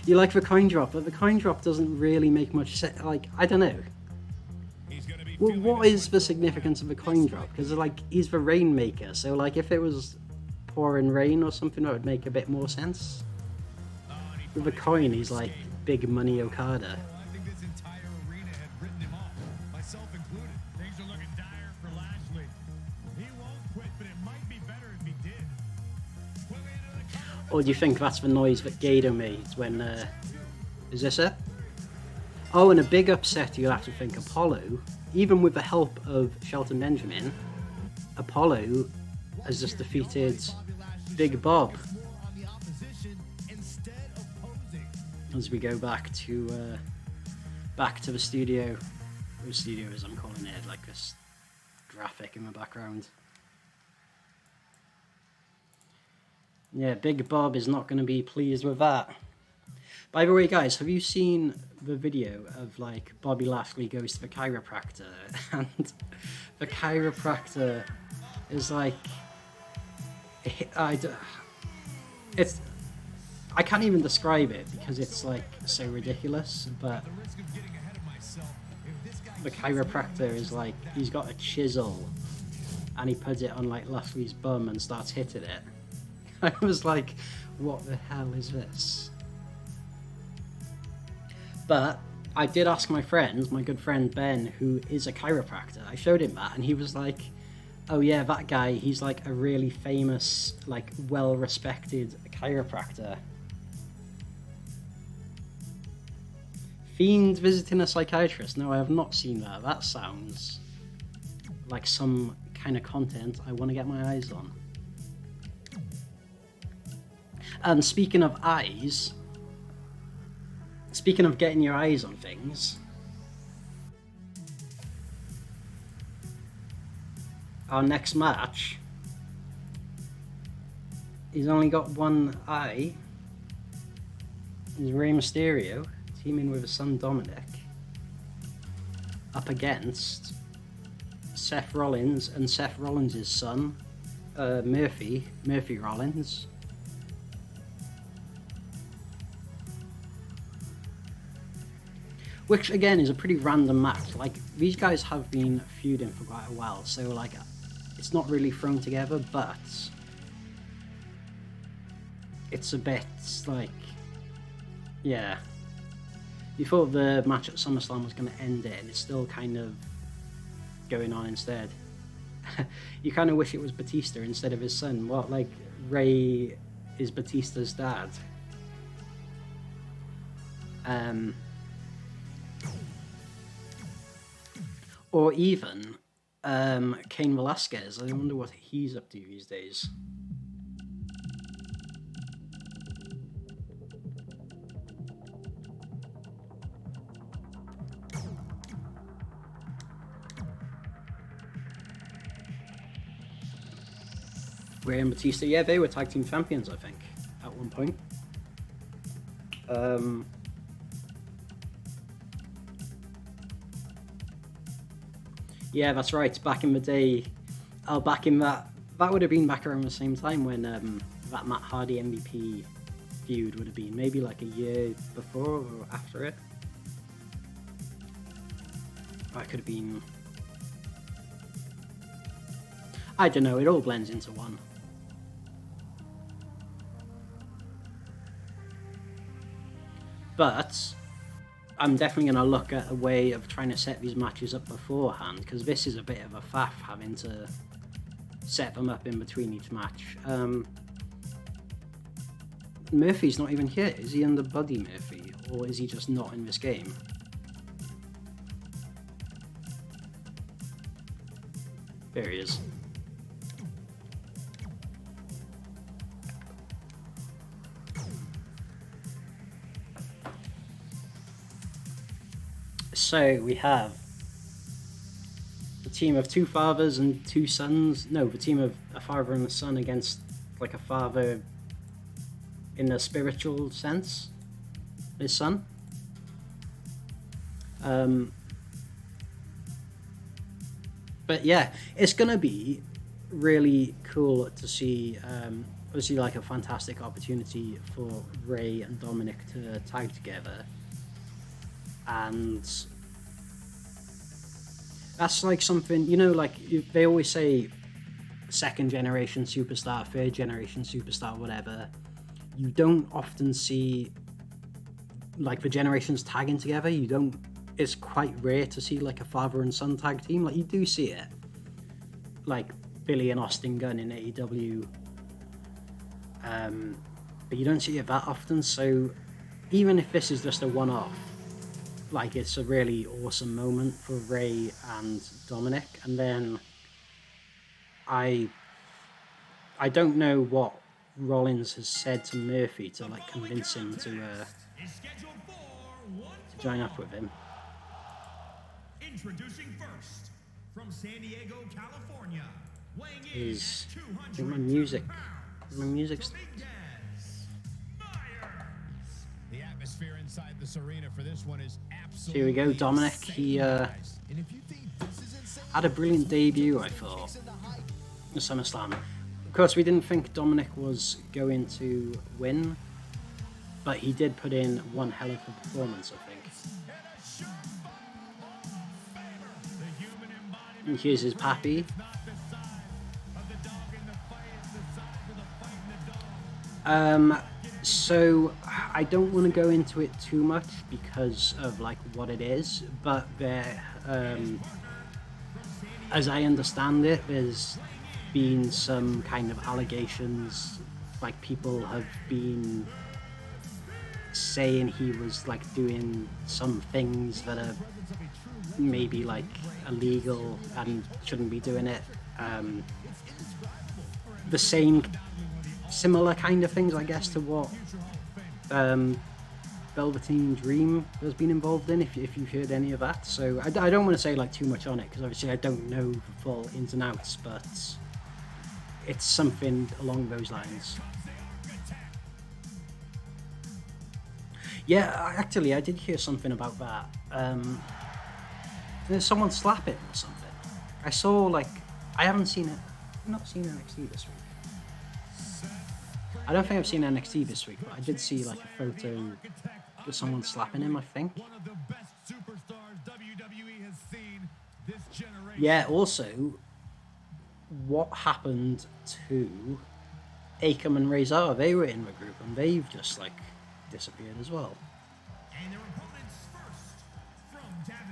You like the coin drop, but the coin drop doesn't really make much sense. Like, I don't know. Well, what is the significance of a coin drop? Because, like, he's the rainmaker, so, like, if it was pouring rain or something, that would make a bit more sense. With a coin, he's like big money Okada. I think this entire arena had written him off, myself included. Things are looking dire for Lashley. He won't quit, but it might be better if he did. Or do you think that's the noise that Gato made when... is this it? Oh, and a big upset, you'll have to think Apollo. Even with the help of Shelton Benjamin, Apollo has just defeated Big Bob. As we go back to the studio, or studio as I'm calling it, like this graphic in the background. Yeah, Big Bob is not going to be pleased with that. By the way, guys, have you seen the video of, like, Bobby Lashley goes to the chiropractor, and the chiropractor is like, I can't even describe it because it's, like, so ridiculous, but the chiropractor is like, he's got a chisel and he puts it on, like, Lashley's bum and starts hitting it. I was like, what the hell is this? But I did ask my friend, my good friend Ben, who is a chiropractor. I showed him that, and he was like, oh yeah, that guy, he's like a really famous, like, well-respected chiropractor. Fiend visiting a psychiatrist. No, I have not seen that. That sounds like some kind of content I want to get my eyes on. And speaking of eyes, speaking of getting your eyes on things, our next match, he's only got one eye. Is Rey Mysterio teaming with his son Dominik up against Seth Rollins and Seth Rollins' son Murphy Rollins. Which again is a pretty random match. Like, these guys have been feuding for quite a while, so like it's not really thrown together, but it's a bit like, yeah. You thought the match at SummerSlam was going to end it, and it's still kind of going on instead. You kind of wish it was Batista instead of his son. What, like, Rey is Batista's dad? Or even Cain Velasquez. I wonder what he's up to these days. Rey and Batista, yeah, they were tag team champions, I think, at one point. Yeah, that's right. Back in the day, back in that would have been back around the same time when that Matt Hardy MVP feud would have been, maybe like a year before or after it. That could have been, I don't know. It all blends into one. But I'm definitely going to look at a way of trying to set these matches up beforehand, because this is a bit of a faff having to set them up in between each match. Murphy's not even here. Is he under Buddy Murphy, or is he just not in this game? There he is. So we have the team of two fathers and two sons. No, the team of a father and a son against like a father in a spiritual sense, his son. But yeah, it's gonna be really cool to see. Obviously, like a fantastic opportunity for Rey and Dominik to tag together. And that's like something, you know, like they always say second generation superstar, third generation superstar, whatever. You don't often see like the generations tagging together. It's quite rare to see like a father and son tag team. Like, you do see it, like Billy and Austin Gunn in AEW, but you don't see it that often. So even if this is just a one-off, like, it's a really awesome moment for Rey and Dominik. And then I don't know what Rollins has said to Murphy to like convince him to join up with him. Introducing first from San Diego, California, weighing in at 200 my music's The atmosphere inside this arena for this one is absolutely. Here we go, Dominik. He had a brilliant debut, I thought, in SummerSlam. Of course, we didn't think Dominik was going to win, but he did put in one hell of a performance, I think. And here's his pappy. So I don't want to go into it too much because of like what it is, but there, as I understand it, there's been some kind of allegations, like people have been saying he was like doing some things that are maybe like illegal and shouldn't be doing it. The similar kind of things, I guess, to what Velveteen Dream has been involved in, if you've heard any of that. So I don't want to say like too much on it, because obviously I don't know the full ins and outs, but it's something along those lines. Yeah, actually, I did hear something about that. There's someone slapping or something. I saw, like, I haven't seen it. I've not seen NXT this week. I don't think I've seen NXT this week, but I did see, like, a photo of someone slapping him, I think. Yeah, also, what happened to Akam and Razor? They were in the group, and they've just, like, disappeared as well.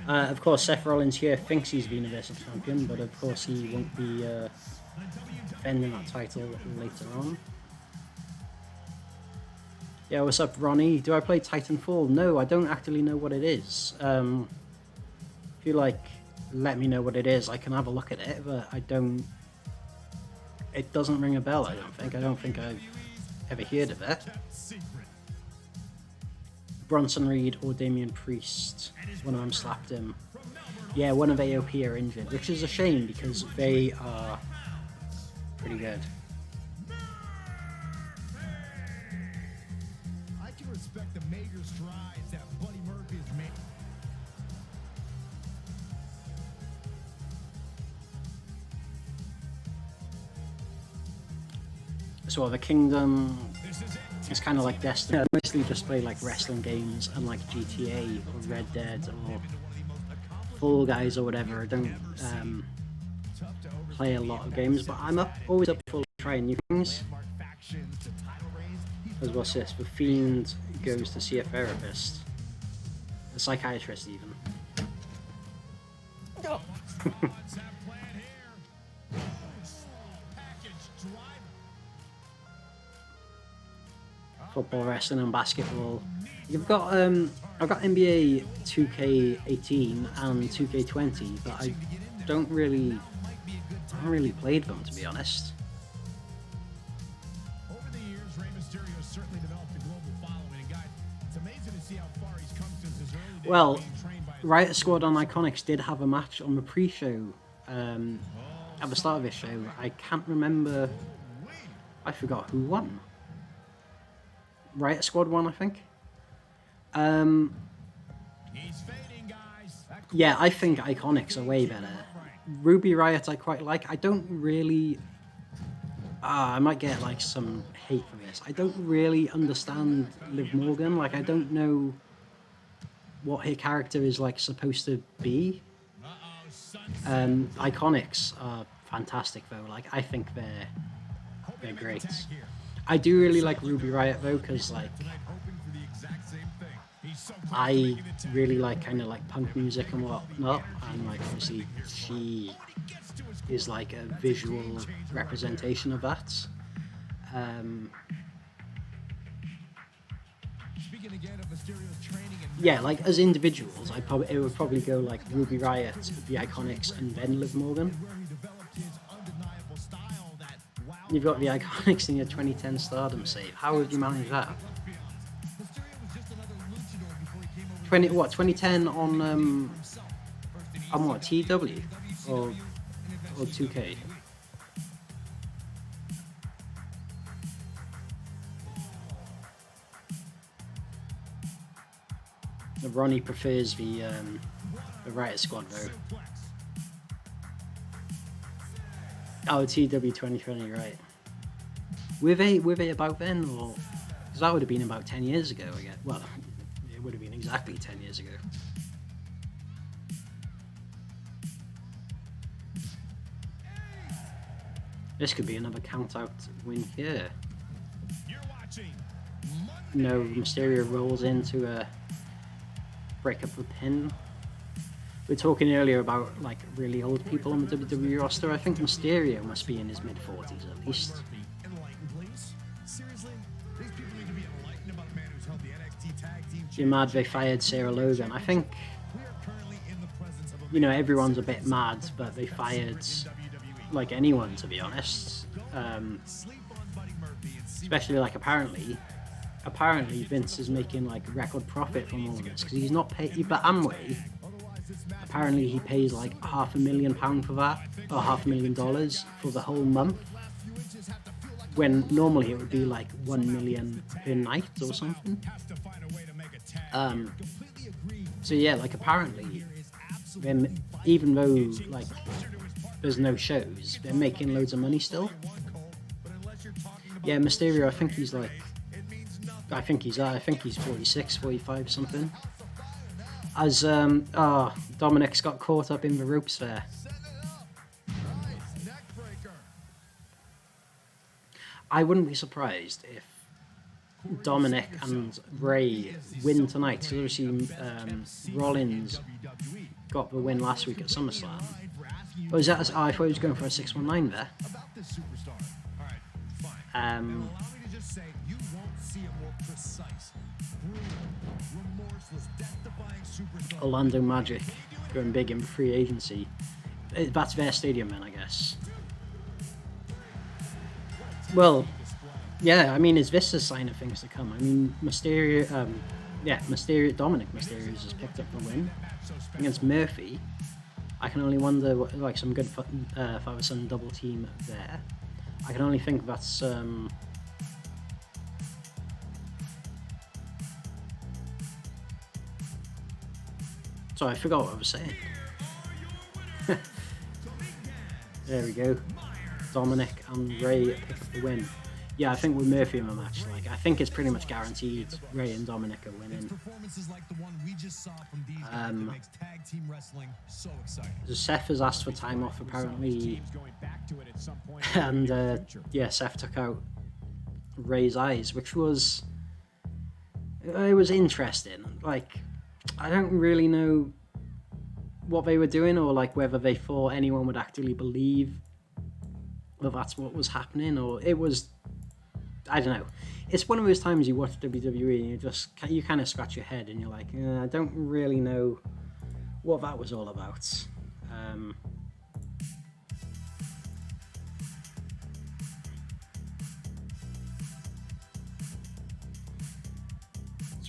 Of course, Seth Rollins here thinks he's the Universal Champion, but of course he won't be defending that title later on. Yeah, what's up, Ronnie? Do I play Titanfall? No, I don't actually know what it is. If you, like, let me know what it is, I can have a look at it, but I don't... It doesn't ring a bell, I don't think. I don't think I've ever heard of it. Bronson Reed or Damian Priest, one of them slapped him. Yeah, one of AOP are injured, which is a shame because they are pretty good. I can respect the major strides that Buddy Murphy has made. So the Kingdom is kind of like Destiny. I mostly just play like wrestling games and like GTA or Red Dead or Fall Guys or whatever. I don't play a lot of games, but I'm always up for trying new things. As what's this? The Fiend goes to see a therapist, a psychiatrist even. Football, wrestling, and basketball. You've got I've got NBA 2K18 and 2K20, but I haven't really played them, to be honest. Over the years, Rey Mysterio has certainly developed a global following, and guys, it's amazing to see how far he's come since his early days. Well, being trained by Riott Squad on IIconics did have a match on the pre-show at the start of this show. I can't remember. I forgot who won. Riott Squad won, I think. He's fading, guys. Yeah, I think IIconics are way better. Ruby Riott I quite like. I don't really... I might get like some hate for this. I don't really understand Liv Morgan. Like, I don't know what her character is like supposed to be. IIconics are fantastic though. Like, I think they're great. I do really like Ruby Riott though, because like I really like kind of like punk music and whatnot, and like obviously she is like a visual representation of that. Yeah, like as individuals, it would probably go like Ruby Riott, the IIconics, and then Liv Morgan. You've got the IIconics in your 2010 Stardom save. How would you manage that? 2010 on what, TW or 2K? Ronnie prefers the Riott Squad though. Oh, TW 2020, right. Were they about then, or... Because that would have been about 10 years ago, I guess. Well, it would have been exactly 10 years ago. This could be another count-out win here. No, Mysterio rolls into a... break up the pin. We were talking earlier about like really old people on the WWE roster. I think Mysterio must be in his mid-40s at least. Seriously, these people need to be enlightened about a man who's held the NXT you're mad they fired Sarah Logan. I think, you know, everyone's a bit mad, but they fired like anyone, to be honest. Especially like apparently Vince is making like record profit from all of this because he's not paid. But Amway, apparently he pays like £500,000 for that, or $500,000 for the whole month, when normally it would be like $1 million per night or something. So yeah, like apparently, even though like there's no shows, they're making loads of money still. Yeah, Mysterio, I think he's 46, 45 something. As Dominik's got caught up in the ropes there. I wouldn't be surprised if Dominik and Bray win tonight, because obviously Rollins got the win last week at SummerSlam. But is that? I thought he was going for a 619 there. Orlando Magic going big in free agency. That's their stadium then, I guess. Well, yeah, I mean, is this a sign of things to come? I mean, Dominik Mysterio has picked up the win against Murphy. I can only wonder what, like, some good father-son double team there. I can only think that's sorry, I forgot what I was saying. There we go. Dominik and Ray pick up the win. Yeah, I think with Murphy in the match, like, I think it's pretty much guaranteed Ray and Dominik are winning. Seth has asked for time off apparently, and yeah, Seth took out Ray's eyes, which was interesting. Like, I don't really know what they were doing, or like whether they thought anyone would actually believe that that's what was happening, or it was, I don't know. It's one of those times you watch WWE and you kind of scratch your head and you're like, I don't really know what that was all about. So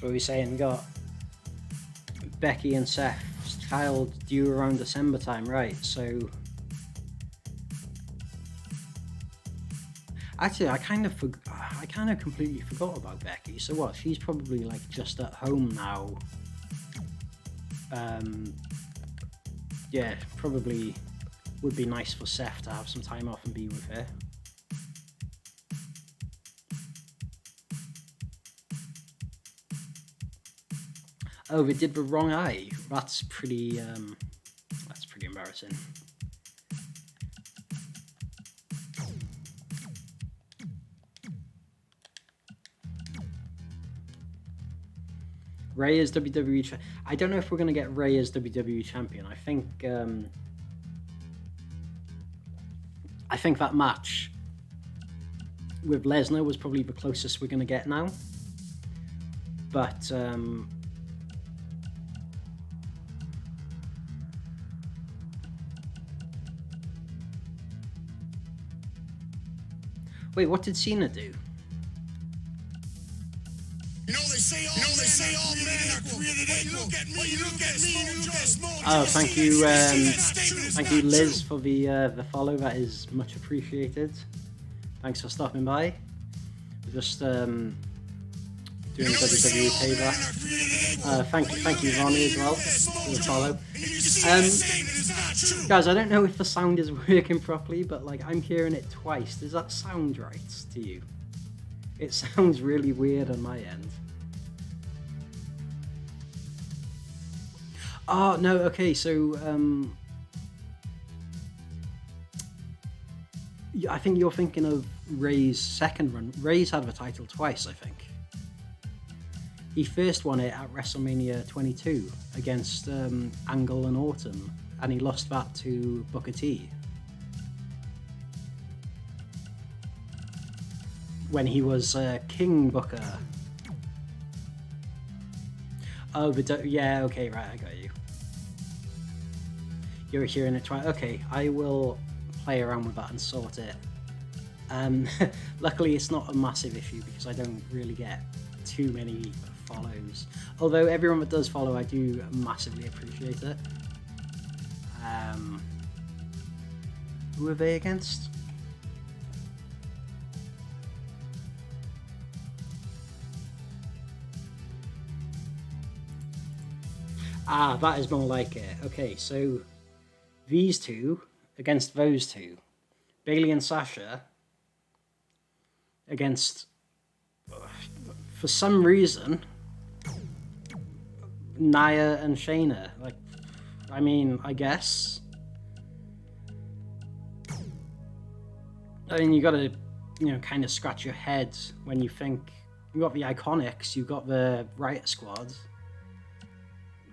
what are we saying? Got Becky and Seth's child due around December time, right? So actually, I kind of completely forgot about Becky. So what? She's probably like just at home now. Yeah, probably would be nice for Seth to have some time off and be with her. Oh, they did the wrong eye. That's pretty embarrassing. Ray as WWE I don't know if we're going to get Ray as WWE champion. I think that match with Lesnar was probably the closest we're going to get now. But wait, what did Cena do? Oh, thank you, Liz, for the follow. That is much appreciated. Thanks for stopping by. We're just doing WWE Payback. Thank you, Ronnie, as well for the follow. Guys, I don't know if the sound is working properly, but like I'm hearing it twice. Does that sound right to you? It sounds really weird on my end. Oh, no, okay, so, I think you're thinking of Ray's second run. Ray's had the title twice, I think. He first won it at WrestleMania 22 against Angle and Orton, and he lost that to Booker T. When he was King Booker. Oh, but yeah, okay, right, I got you. You're hearing it twice. Okay, I will play around with that and sort it. Luckily, it's not a massive issue because I don't really get too many follows. Although everyone that does follow, I do massively appreciate it. Who are they against? Ah, that is more like it. Okay, so these two against those two. Bayley and Sasha against, for some reason, Nia and Shayna. Like, I mean, I guess. I mean, you gotta, kind of scratch your head when you think you got the IIconics, you got the Riott squad.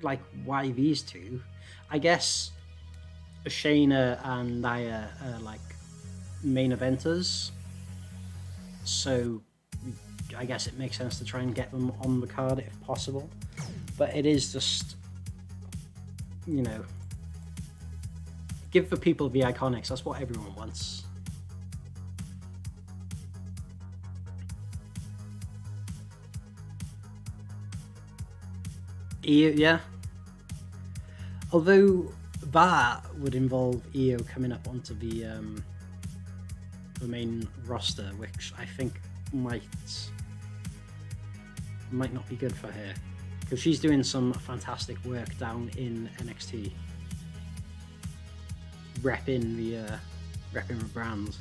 Like, why these two? I guess Shayna and Nia are like main eventers, so I guess it makes sense to try and get them on the card if possible. But it is just, give the people the IIconics. That's what everyone wants. Yeah. Although that would involve Io coming up onto the main roster, which I think might not be good for her, because she's doing some fantastic work down in NXT, repping the brand.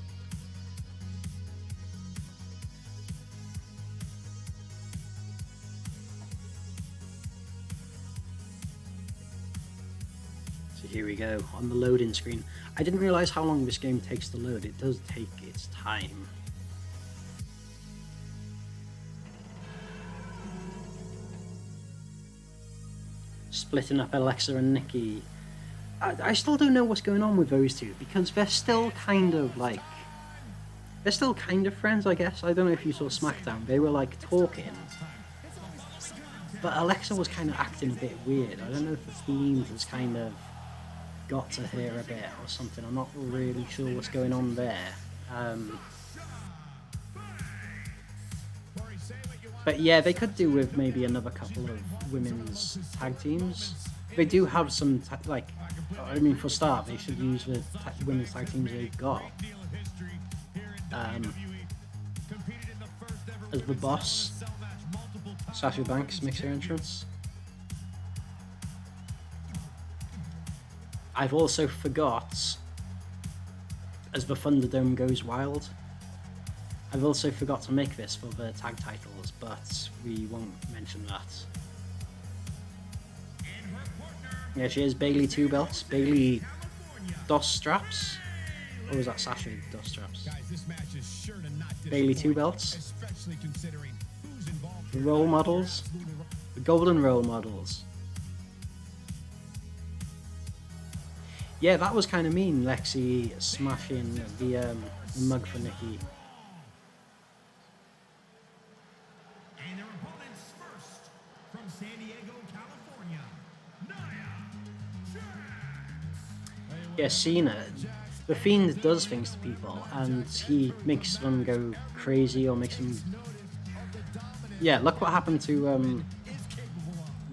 Here we go, on the loading screen. I didn't realise how long this game takes to load. It does take its time. Splitting up Alexa and Nikki. I still don't know what's going on with those two, because they're still kind of friends, I guess. I don't know if you saw SmackDown. They were like talking. But Alexa was kind of acting a bit weird. I don't know if the Fiend has kind of got to her a bit or something. I'm not really sure what's going on there. But yeah, they could do with maybe another couple of women's tag teams. They do have some, for start, they should use the women's tag teams they've got. As the Boss, Sasha Banks makes her entrance. I've also forgot, as the Thunderdome goes wild, I've also forgot to make this for the tag titles, but we won't mention that. Yeah, she has Bayley 2 belts, Bayley DOS straps, or was that Sasha DOS straps? Bayley 2 belts, the role models, the golden role models. Yeah, that was kind of mean, Lexi smashing the mug for Nikki. And their opponents first, from San Diego, California, Nia Jax. Yeah, Cena. The Fiend does things to people, and he makes them go crazy or makes them... Yeah, look what happened to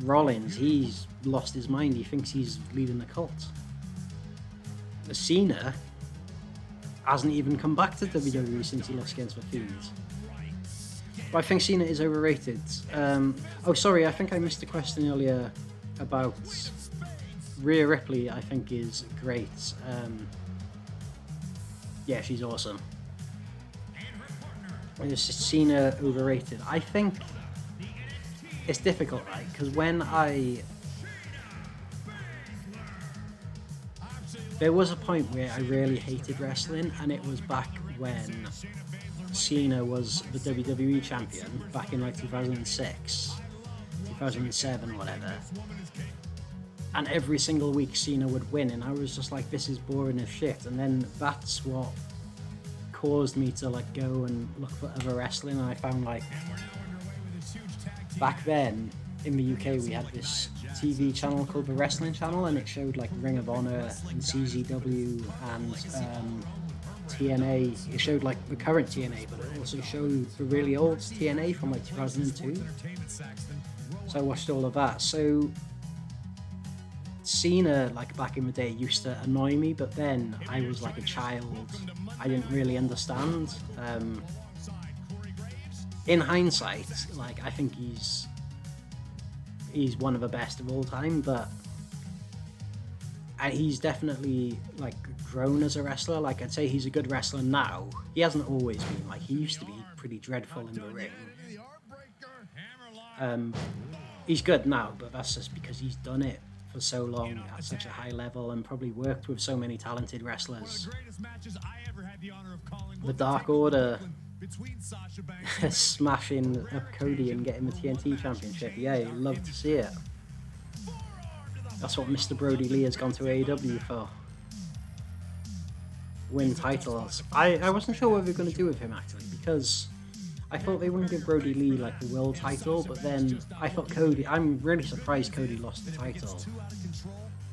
Rollins. He's lost his mind. He thinks he's leading the cult. Cena hasn't even come back to WWE since he lost against the Fiend. But I think Cena is overrated. Oh, sorry, I think I missed a question earlier about Rhea Ripley. I think is great. Yeah, she's awesome. Is Cena overrated? I think it's difficult, right? Because there was a point where I really hated wrestling, and it was back when Cena was the WWE champion, back in like 2006, 2007, whatever. And every single week Cena would win, and I was just like, this is boring as shit. And then that's what caused me to like go and look for other wrestling, and I found like back then in the UK we had this TV channel called the Wrestling Channel, and it showed like Ring of Honor and CZW and TNA. It showed like the current TNA, but it also showed the really old TNA from like 2002. So I watched all of that. So Cena, like back in the day, used to annoy me, but then I was like a child. I didn't really understand. In hindsight, like I think he's one of the best of all time, but he's definitely like grown as a wrestler. Like I'd say he's a good wrestler now. He hasn't always been. Like he used to be pretty dreadful in the ring. He's good now, but that's just because he's done it for so long at such a high level and probably worked with so many talented wrestlers. The Dark Order smashing up Cody and getting the TNT Championship. Yeah, you'd love to see it. That's what Mr. Brody Lee has gone to AEW for. Win titles. I wasn't sure what they were going to do with him actually, because I thought they wouldn't give Brody Lee like the world title, but then I thought Cody. I'm really surprised Cody lost the title.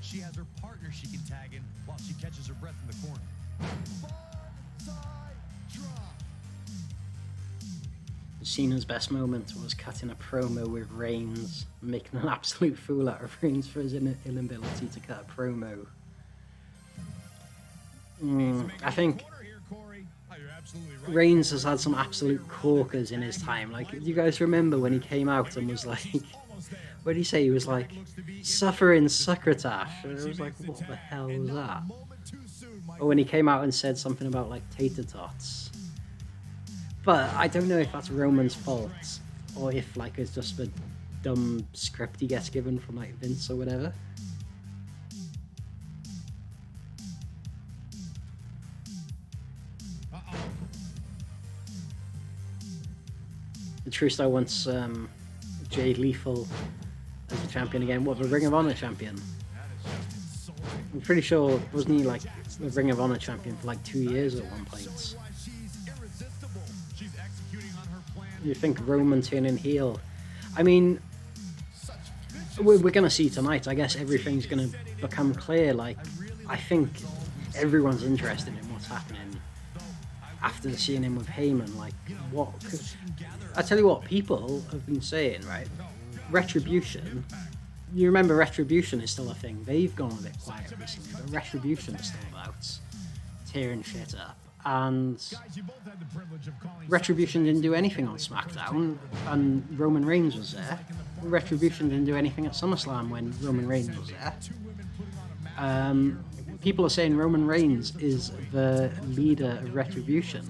She has her partner she can tag in while she catches her breath in the corner. Cena's best moment was cutting a promo with Reigns, making an absolute fool out of Reigns for his inability to cut a promo. I think Reigns has had some absolute corkers in his time. Like, do you guys remember when he came out and was like, what did he say? He was like, suffering succotash. And it was like, what the hell was that? Or when he came out and said something about like tater tots. But I don't know if that's Roman's fault or if like it's just the dumb script he gets given from like Vince or whatever. The Truestar wants Jay Lethal as the champion again. What, the Ring of Honor champion? I'm pretty sure, wasn't he like the Ring of Honor champion for like 2 years at one point? You think Roman turning heel? I mean, we're going to see tonight. I guess everything's going to become clear. Like, I think everyone's interested in what's happening after seeing him with Heyman. Like, what? I tell you what, people have been saying, right? Retribution. You remember Retribution is still a thing. They've gone a bit quiet recently, but Retribution is still about tearing shit up. And Retribution didn't do anything on SmackDown, and Roman Reigns was there. Retribution didn't do anything at SummerSlam when Roman Reigns was there. People are saying Roman Reigns is the leader of Retribution.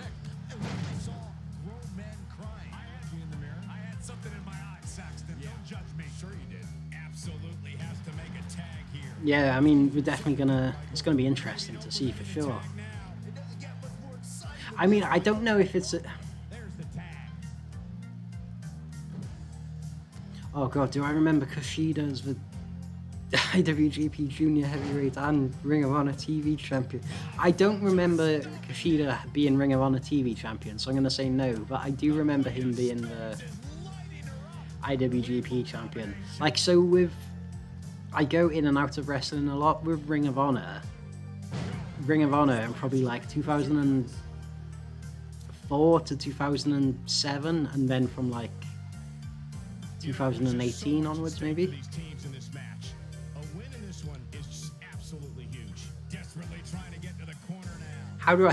Yeah, I mean, we're definitely it's gonna be interesting to see for sure. I mean, I don't know if it's oh god, do I remember Kushida as the IWGP Junior Heavyweight and Ring of Honor TV Champion? I don't remember Kushida being Ring of Honor TV Champion, so I'm going to say no, but I do remember him being the IWGP Champion. Like, so I go in and out of wrestling a lot with Ring of Honor. Ring of Honor in probably like 2004 to 2007, and then from like 2018 onwards, maybe. How do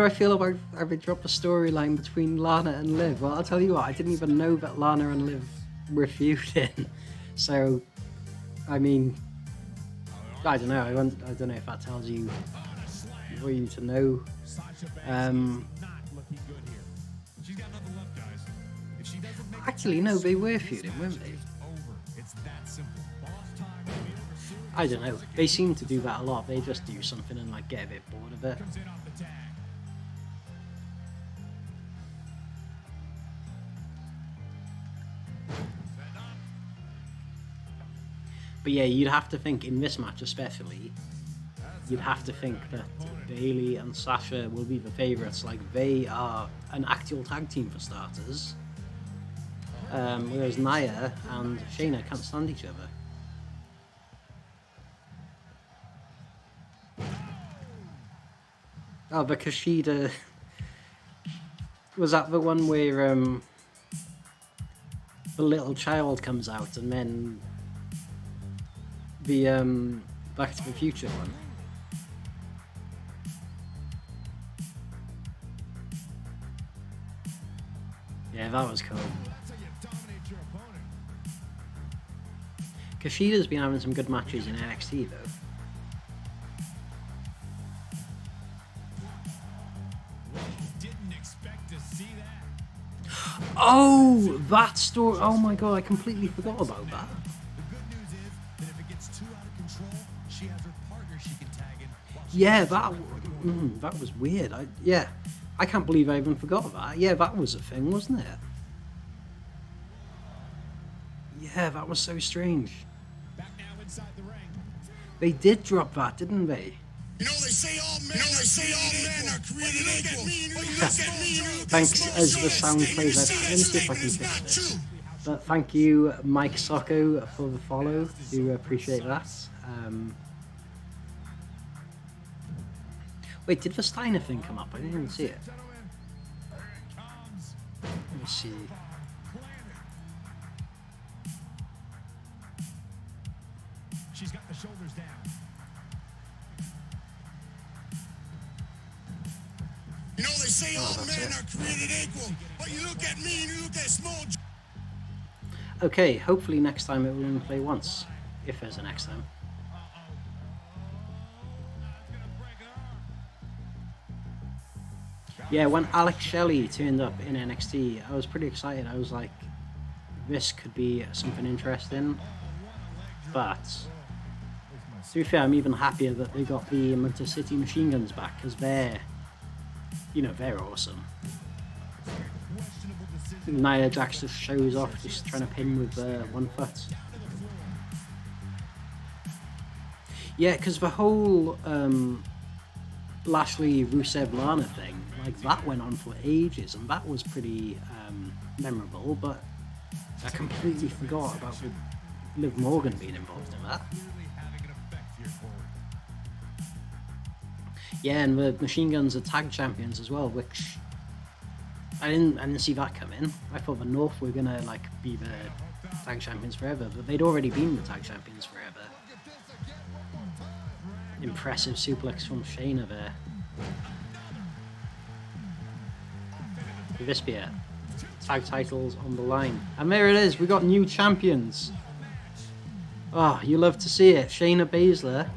I feel about having dropped a storyline between Lana and Liv? Well, I'll tell you what, I didn't even know that Lana and Liv were feuding. So, I mean, I don't know. I don't know if that tells you for you to know. Actually, no, they were feuding, weren't they? I don't know. They seem to do that a lot. They just do something and like get a bit bored of it. But yeah, you'd have to think in this match especially, you'd have to think that Bayley and Sasha will be the favourites. Like, they are an actual tag team for starters. whereas Nia and Shayna can't stand each other. Oh, but Kushida... Was that the one where the little child comes out and then the Back to the Future one? Yeah, that was cool. Kushida's been having some good matches in NXT though. Oh, that story! Oh my god, I completely forgot about that. The good news is that if it gets too out of control, she has her partner she can tag in. Yeah, that was weird. I can't believe I even forgot that. Yeah, that was a thing, wasn't it? Yeah, that was so strange. Back now inside the ring. They did drop that, didn't they? You know they say all men are created equal. Thanks as the sound plays out. Let me see if I can fix this. But thank you, Mike Socko, for the follow. Do appreciate that. Wait, did the Steiner thing come up? I didn't even see it. Let me see. She's got the shoulders down. You know they say all men are created equal, but you look at me and you look at small. Okay, hopefully next time it will only play once, if there's a next time. Yeah, when Alex Shelley turned up in NXT, I was pretty excited. I was like, this could be something interesting. But to be fair, I'm even happier that they got the Motor City Machine Guns back, because they're awesome. Nia Jax just shows off, just trying to pin with one foot. Yeah, because the whole Lashley Rusev Lana thing, like that went on for ages, and that was pretty memorable. But I completely forgot about Liv Morgan being involved in that. Yeah, and the Machine Guns are tag champions as well, which I didn't see that coming. I thought the North were gonna like be the tag champions forever, but they'd already been the tag champions forever. Impressive suplex from Shayna there. Could this be it? Tag titles on the line, and there it is. We got new champions. Oh, you love to see it. Shayna Baszler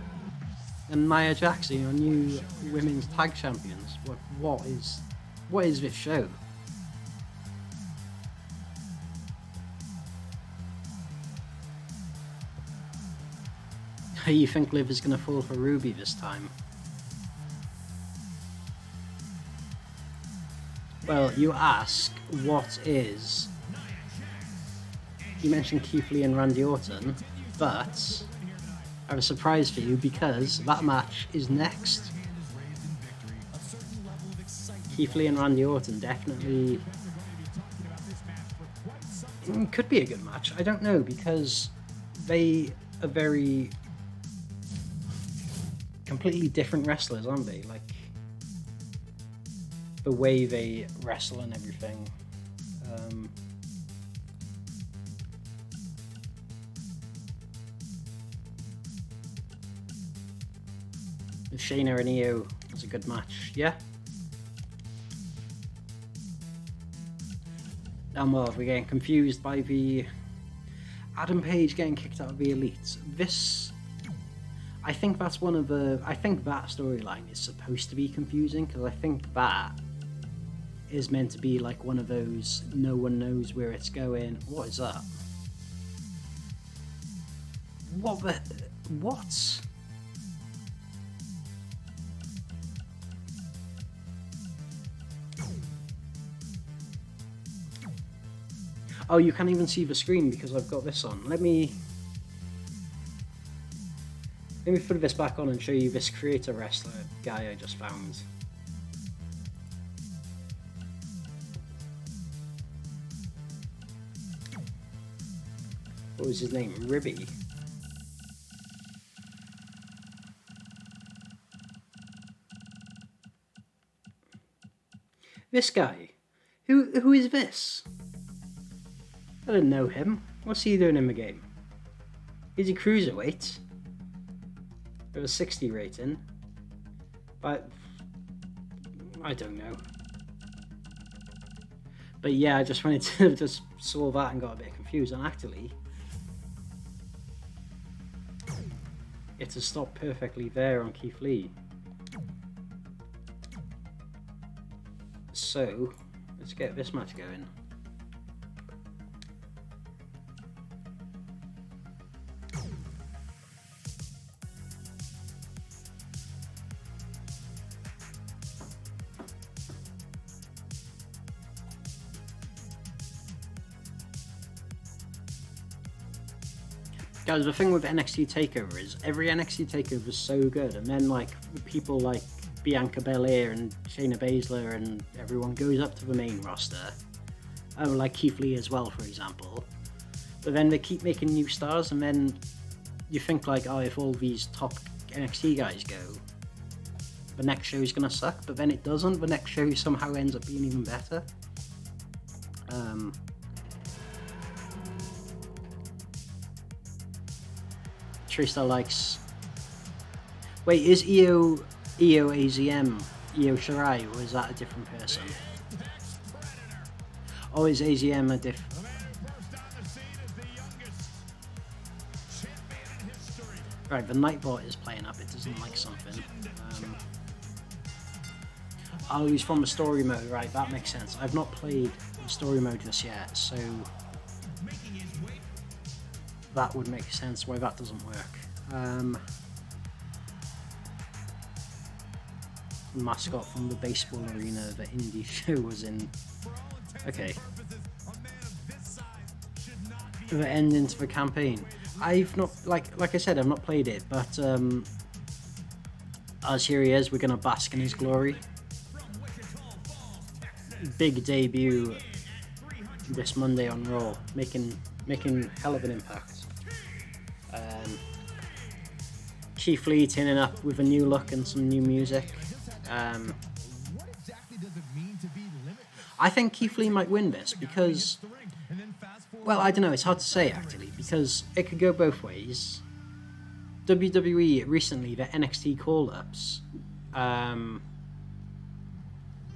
and Nia Jax are new women's tag champions. What is this show? You think Liv is going to fall for Ruby this time? Well, you ask, what is... You mentioned Keith Lee and Randy Orton, but I have a surprise for you because that match is next. Keith Lee and Randy Orton definitely could be a good match. I don't know, because they are very completely different wrestlers, aren't they? Like the way they wrestle and everything. Shayna and Io was a good match, yeah? And well, we're getting confused by the Adam Page getting kicked out of the Elite. This, I think that's one of the, I think that storyline is supposed to be confusing, because I think that is meant to be like one of those no one knows where it's going. What is that? What? Oh, you can't even see the screen because I've got this on. Let me put this back on and show you this creator wrestler guy I just found. what was his name? Ribby. This guy. Who is this? I don't know him. What's he doing in the game? Is he cruiserweight? With a 60 rating. But I don't know. But yeah, I just wanted to just saw that and got a bit confused. And actually, it has stopped perfectly there on Keith Lee. So let's get this match going. Guys, the thing with NXT TakeOver is every NXT TakeOver is so good, and then like people like Bianca Belair and Shayna Baszler and everyone goes up to the main roster, like Keith Lee as well, for example. But then they keep making new stars, and then you think like, oh, if all these top NXT guys go, the next show is gonna suck. But then it doesn't. The next show somehow ends up being even better. Trista likes. Wait, is Io AZM Io Shirai, or is that a different person? Oh, is AZM a different? Right, the Nightbot is playing up. It doesn't like something. Oh, he's from the story mode. Right, that makes sense. I've not played the story mode just yet, so that would make sense why that doesn't work. Mascot from the baseball arena the indie show was in. Okay. The ending to the campaign. I've not, like I said, I've not played it, but as here he is, we're gonna bask in his glory. Big debut this Monday on Raw, making hell of an impact. Keith Lee turning up with a new look and some new music. I think Keith Lee might win this because, well, I don't know, it's hard to say actually, because it could go both ways. WWE recently, the NXT call-ups,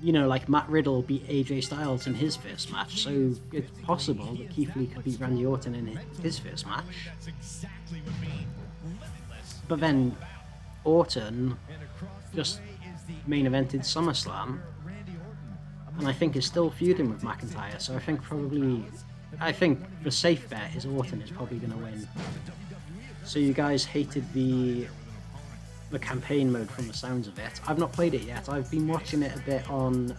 you know, like Matt Riddle beat AJ Styles in his first match, so it's possible that Keith Lee could beat Randy Orton in his first match. But then Orton just main evented SummerSlam, and I think is still feuding with McIntyre, so I think the safe bet is Orton is probably going to win. So you guys hated the campaign mode from the sounds of it. I've not played it yet. I've been watching it a bit on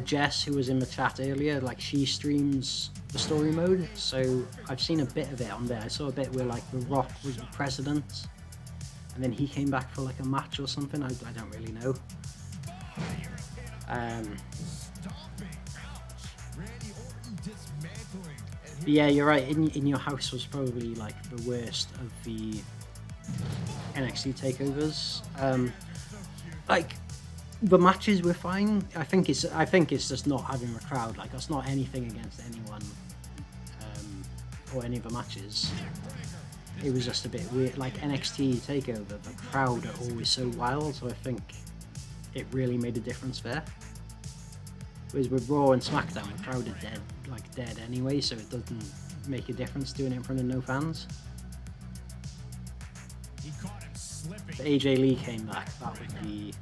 Jess, who was in the chat earlier, like she streams the story mode, so I've seen a bit of it on there. I saw a bit where like The Rock was the president, and then he came back for like a match or something. I don't really know. But yeah, you're right. In Your House was probably like the worst of the NXT takeovers. Like the matches were fine. I think it's just not having a crowd. Like that's not anything against anyone or any of the matches. It was just a bit weird. Like NXT takeover, the crowd are always so wild. So I think it really made a difference there. Whereas with Raw and SmackDown, the crowd are dead anyway, so it doesn't make a difference doing it in front of no fans. If AJ Lee came back, that would be...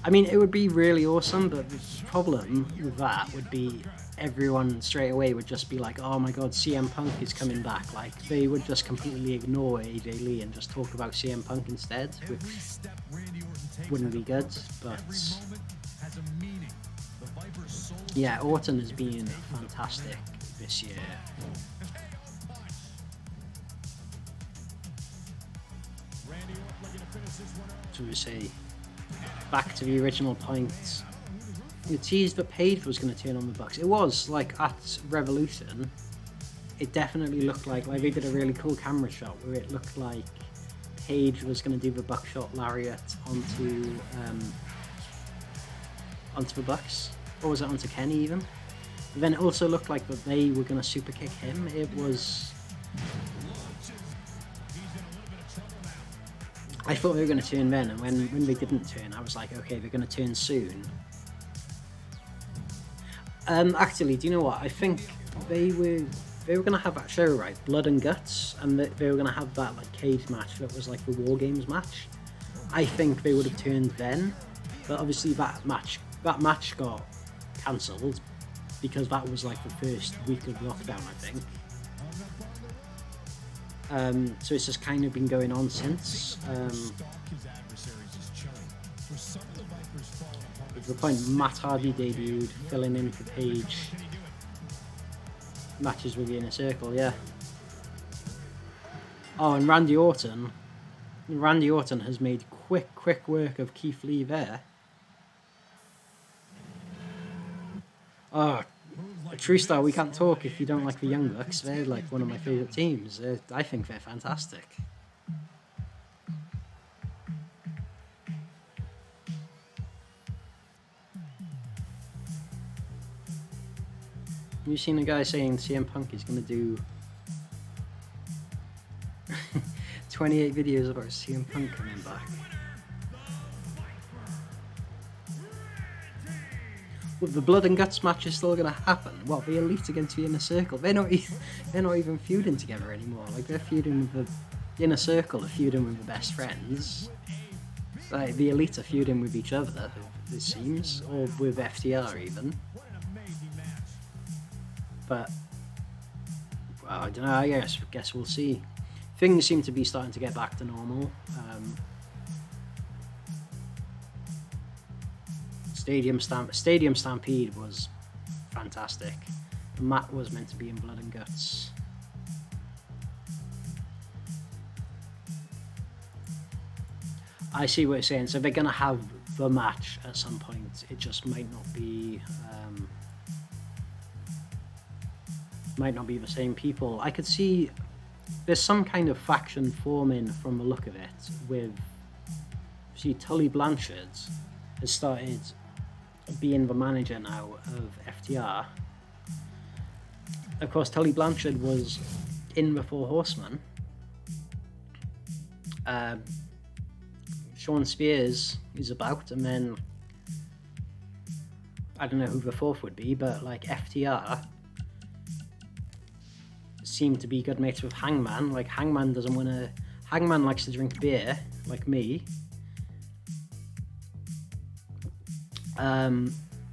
I mean, it would be really awesome, but the problem with that would be everyone straight away would just be like, oh my god, CM Punk is coming back. Like, they would just completely ignore AJ Lee and just talk about CM Punk instead, which wouldn't be good, but... yeah, Orton has been fantastic this year. So we say, back to the original point, You teased that Paige was going to turn on the Bucks. It was like at Revolution. It definitely looked like they did a really cool camera shot where it looked like Paige was going to do the buckshot lariat onto the Bucks, or was it onto Kenny even? But then it also looked like that they were going to super kick him. It was. I thought they were going to turn then, and when they didn't turn, I was like, okay, they're going to turn soon. Actually, do you know what? I think they were going to have that show, right? Blood and Guts, and they were going to have that like cage match that was like the War Games match. I think they would have turned then, but obviously that match got cancelled because that was like the first week of lockdown, I think. So it's just kind of been going on since. At the point Matt Hardy debuted, filling in for Paige. Matches with the Inner Circle, yeah. Oh, and Randy Orton. Randy Orton has made quick work of Keith Lee there. Oh, True Star, we can't talk if you don't like the Young Bucks. They're like one of my favourite teams. I think they're fantastic. You've seen a guy saying CM Punk is going to do 28 videos about CM Punk coming back. Well, the Blood and Guts match is still going to happen. What, the Elite against the Inner Circle? They're not even feuding together anymore. Like, they're feuding with the Inner Circle, are feuding with the Best Friends. Like, the Elite are feuding with each other, it seems, or with FTR even. But, well, I don't know, I guess we'll see. Things seem to be starting to get back to normal. Stadium Stampede was fantastic. Matt was meant to be in Blood and Guts. I see what you're saying. So they're going to have the match at some point. It just might not be the same people. I could see there's some kind of faction forming from the look of it. With, see, Tully Blanchard has started being the manager now of FTR. Of course, Tully Blanchard was in the Four Horsemen. Sean Spears is about, and then I don't know who the fourth would be, but like FTR seem to be good mates with Hangman. Like Hangman likes to drink beer, like me.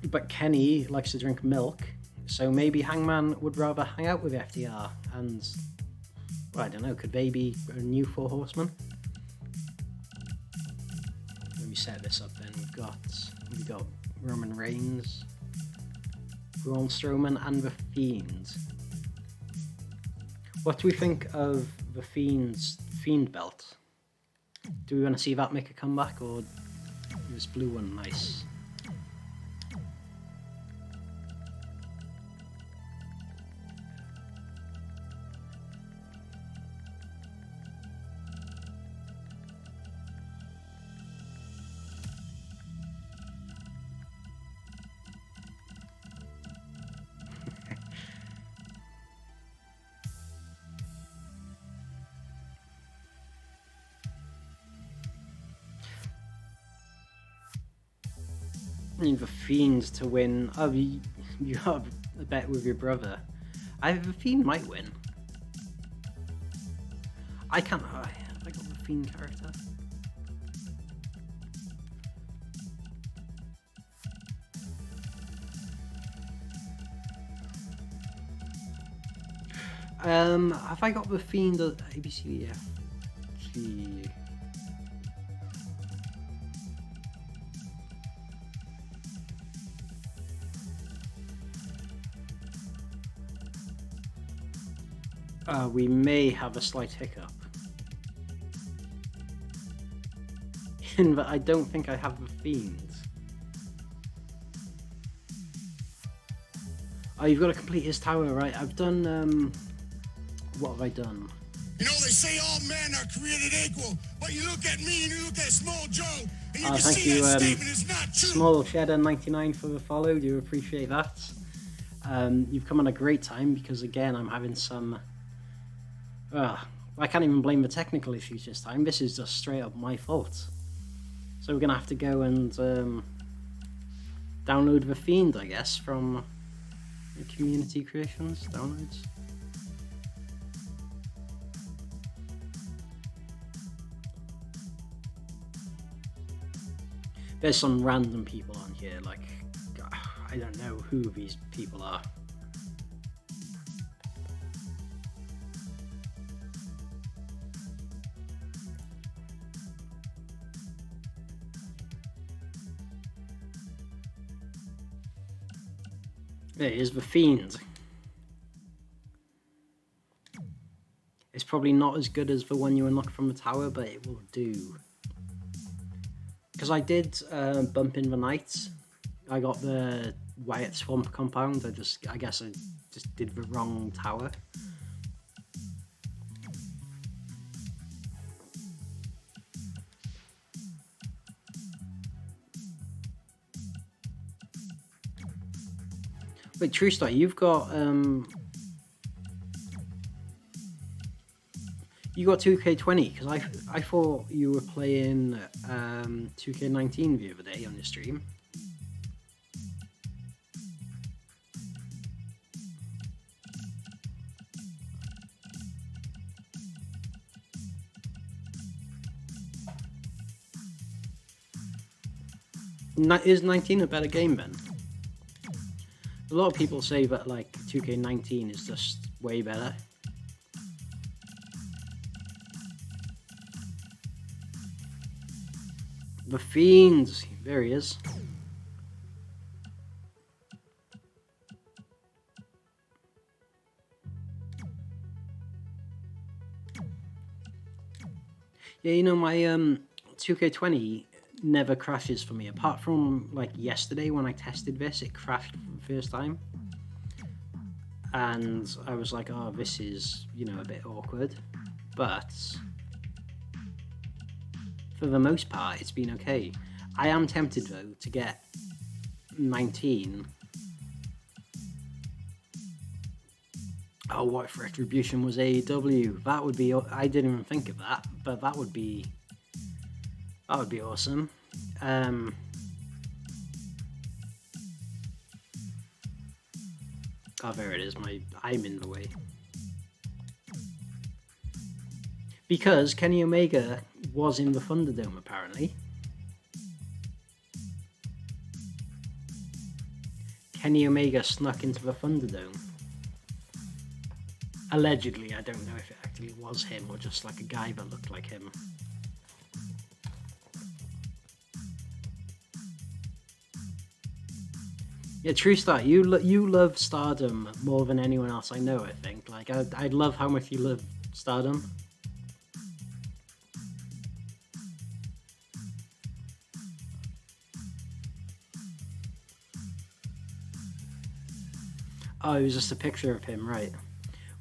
But Kenny likes to drink milk, so maybe Hangman would rather hang out with FTR, and well, I don't know, could they be a new Four Horsemen? Let me set this up then. We've got Roman Reigns, Braun Strowman, and the Fiend. What do we think of the Fiend belt? Do we want to see that make a comeback, or this blue one nice? The Fiend to win. Oh, you have a bet with your brother. The Fiend might win. I can't. I got the Fiend character. Have I got the Fiend at ABCDF? Gee. We may have a slight hiccup. But I don't think I have the Fiend. Oh, you've got to complete his tower, right? I've done, what have I done? You know, they say all men are created equal, but you look at me and you look at Small Joe, and you can Thank see you, that statement is not true. Small Cheddar 99 for the follow. Do appreciate that. You've come on a great time because, again, I'm having some... I can't even blame the technical issues this time. This is just straight up my fault. So we're going to have to go and download the Fiend, I guess, from Community Creations downloads. There's some random people on here, like, I don't know who these people are. There is the Fiend. It's probably not as good as the one you unlock from the tower, but it will do. Because I did bump in the night. I got the Wyatt Swamp compound. I guess I just did the wrong tower. Wait, True Star, you've got 2K20 because I thought you were playing 2K19 the other day on your stream. Is 19 a better game then? A lot of people say that like 2K19 is just way better. The Fiend, there he is. Yeah, you know, my 2K20 never crashes for me, apart from like yesterday when I tested this. It crashed for the first time and I was like, oh, this is, you know, a bit awkward, but for the most part it's been okay. I am tempted though to get 19. Oh, what if Retribution was AEW? That would be, I didn't even think of that, but that would be awesome. Oh, there it is. I'm in the way. Because Kenny Omega was in the Thunderdome, apparently. Kenny Omega snuck into the Thunderdome. Allegedly, I don't know if it actually was him or just like a guy that looked like him. Yeah, True Star, you love Stardom more than anyone else I know, I think. Like, I love how much you love Stardom. Oh, it was just a picture of him, right.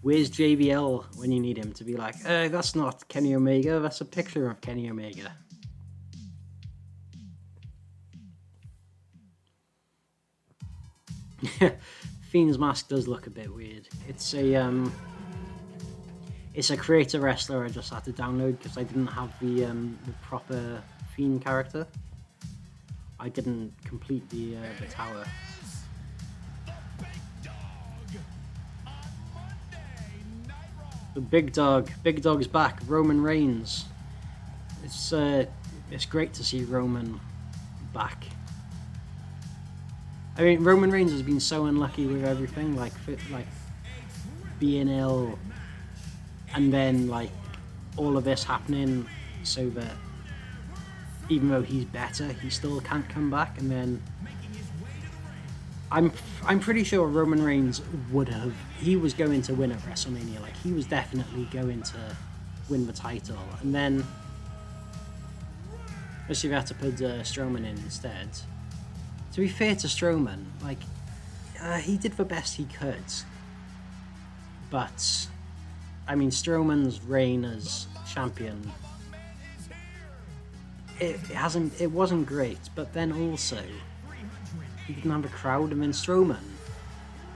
Where's JBL when you need him to be like, that's not Kenny Omega, that's a picture of Kenny Omega. Fiend's mask does look a bit weird. It's a creator wrestler I just had to download because I didn't have the proper Fiend character. I didn't complete the tower. The Big Dog's back. Roman Reigns. It's great to see Roman back. I mean, Roman Reigns has been so unlucky with everything, like being ill, and then like all of this happening, so that even though he's better, he still can't come back. And then I'm pretty sure Roman Reigns he was going to win at WrestleMania. Like, he was definitely going to win the title, and then especially if you had to put Strowman in instead. To be fair to Strowman, like, he did the best he could. But, I mean, Strowman's reign as champion, it wasn't great, but then also, he didn't have a crowd, and then Strowman,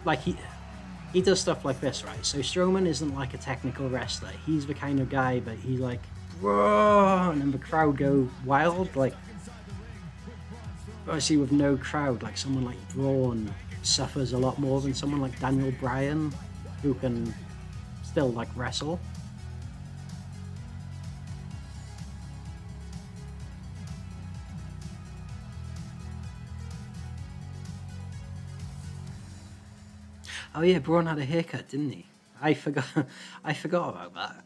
like, he does stuff like this, right? So Strowman isn't like a technical wrestler. He's the kind of guy that he's like, whoa, and then the crowd go wild, like, obviously with no crowd, like someone like Braun suffers a lot more than someone like Daniel Bryan, who can still like wrestle. Oh yeah, Braun had a haircut, didn't he? I forgot about that.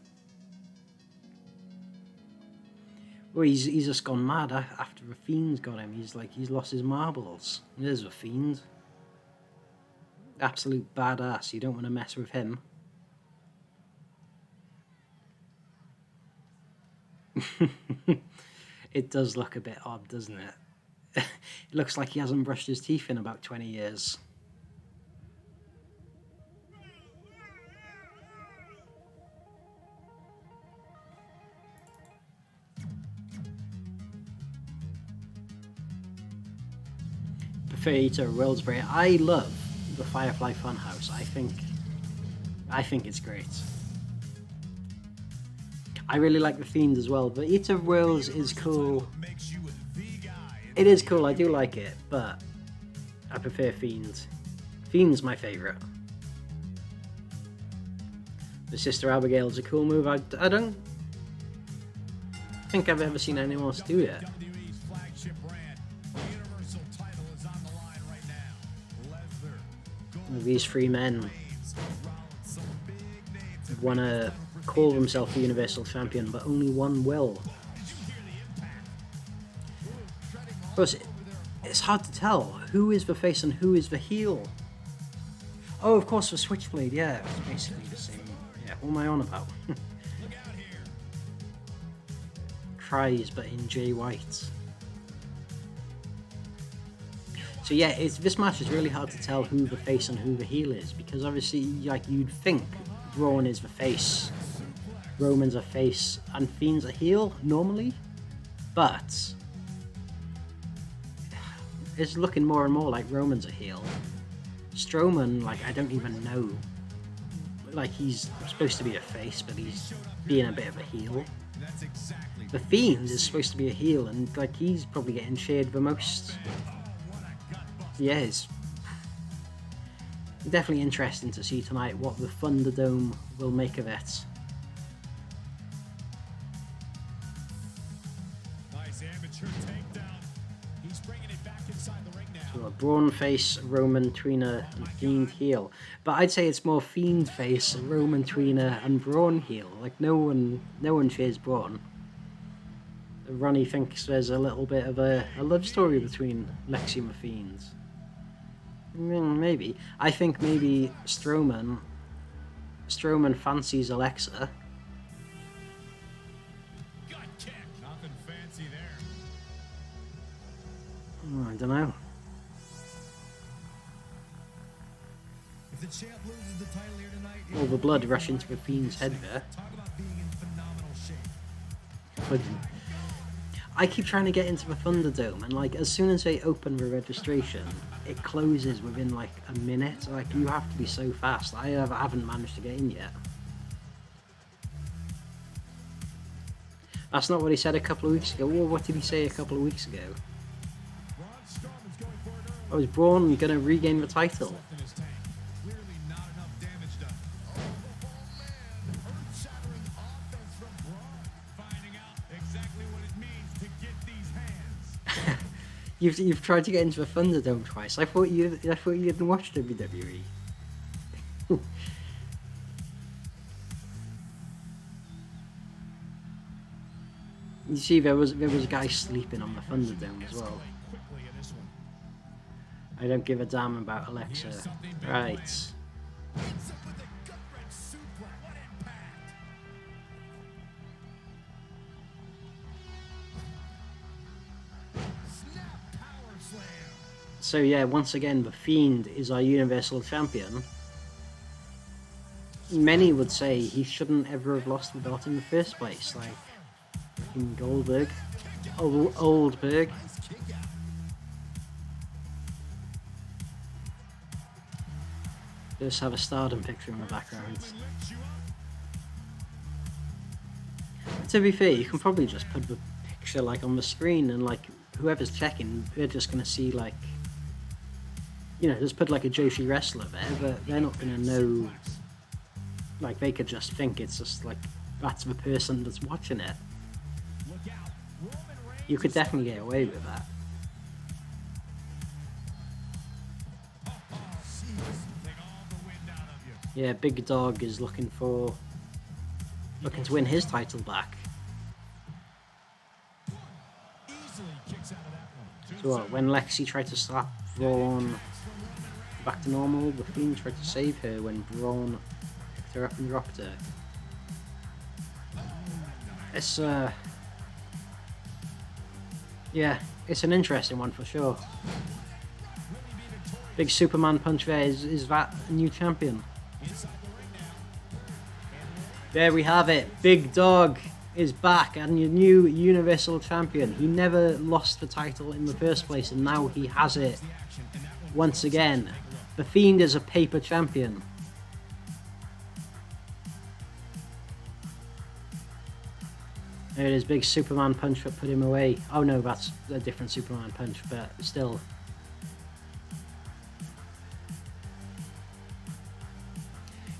Well, he's just gone mad after the Fiend's got him. He's lost his marbles. There's a Fiend. Absolute badass. You don't want to mess with him. It does look a bit odd, doesn't it? It looks like he hasn't brushed his teeth in about 20 years. Theatre Willsbury. I love the Firefly Funhouse. I think it's great. I really like the Fiend as well. But Eater of Wills is cool. It is cool. I do like it, but I prefer Fiend. Fiend's my favourite. The Sister Abigail's a cool move. I don't think I've ever seen anyone else do it. These three men want to call themselves the Universal Champion, but only one will. Of course, it's hard to tell who is the face and who is the heel. Oh, of course, the Switchblade, yeah, it's basically the same. Yeah, what am I on about? Cries, but in Jay White. So yeah, this match is really hard to tell who the face and who the heel is, because obviously, like, you'd think Braun is the face, Roman's a face, and Fiend's a heel normally, but it's looking more and more like Roman's a heel. Strowman, like, I don't even know, like, he's supposed to be a face, but he's being a bit of a heel. The Fiend is supposed to be a heel, and like, he's probably getting cheered the most. Yeah, it's definitely interesting to see tonight what the Thunderdome will make of it. Nice amateur takedown. He's bringing it back inside the ring now. So a Braun face, Roman, Tweener, and Fiend heel. But I'd say it's more Fiend face, Roman, Tweener, and Braun heel. Like, no one cheers Braun. Ronnie thinks there's a little bit of a love story between Lexi and the Fiend. Maybe. I think maybe Strowman fancies Alexa. Gut kick. Nothing fancy there. I don't know. If the champ loses the title here tonight, All the blood rush into the Fiend's head there. talk about being in phenomenal shape. But I keep trying to get into the Thunderdome, and like, as soon as they open the registration, it closes within like a minute. Like, you have to be so fast. I haven't managed to get in yet. That's not what he said a couple of weeks ago. Well, what did he say a couple of weeks ago? Oh, is Braun going to regain the title? In his tank. Clearly not enough damage done. Earth-shattering offense from Braun. Finding out exactly what it means to get these hands. You've tried to get into the Thunderdome twice. I thought you didn't watch WWE. You see, there was a guy sleeping on the Thunderdome as well. Quickly in this one. I don't give a damn about Alexa. Right. Hits him with a gut-wrench suplex. What impact! Snap power slam. So yeah, once again, the Fiend is our Universal Champion. Many would say he shouldn't ever have lost the belt in the first place, like in Goldberg, Oldberg. Just have a Stardom picture in the background. To be fair, you can probably just put the picture like on the screen, and like whoever's checking, they're just gonna see like, you know, just put like a Joshi wrestler there, but they're not gonna know. Like they could just think it's just like that's the person that's watching it. You could definitely get away with that. Yeah, Big Dog is looking to win his title back. So what, when Lexi tried to slap Braun back to normal, the Fiend tried to save her when Braun picked her up and dropped her. It's yeah, it's an interesting one for sure. Big Superman punch there. Is that a new champion? There we have it. Big Dog is back and your new Universal Champion. He never lost the title in the first place, and now he has it once again. The Fiend is a paper champion. There it is, big Superman punch that put him away. Oh no, that's a different Superman punch, but still.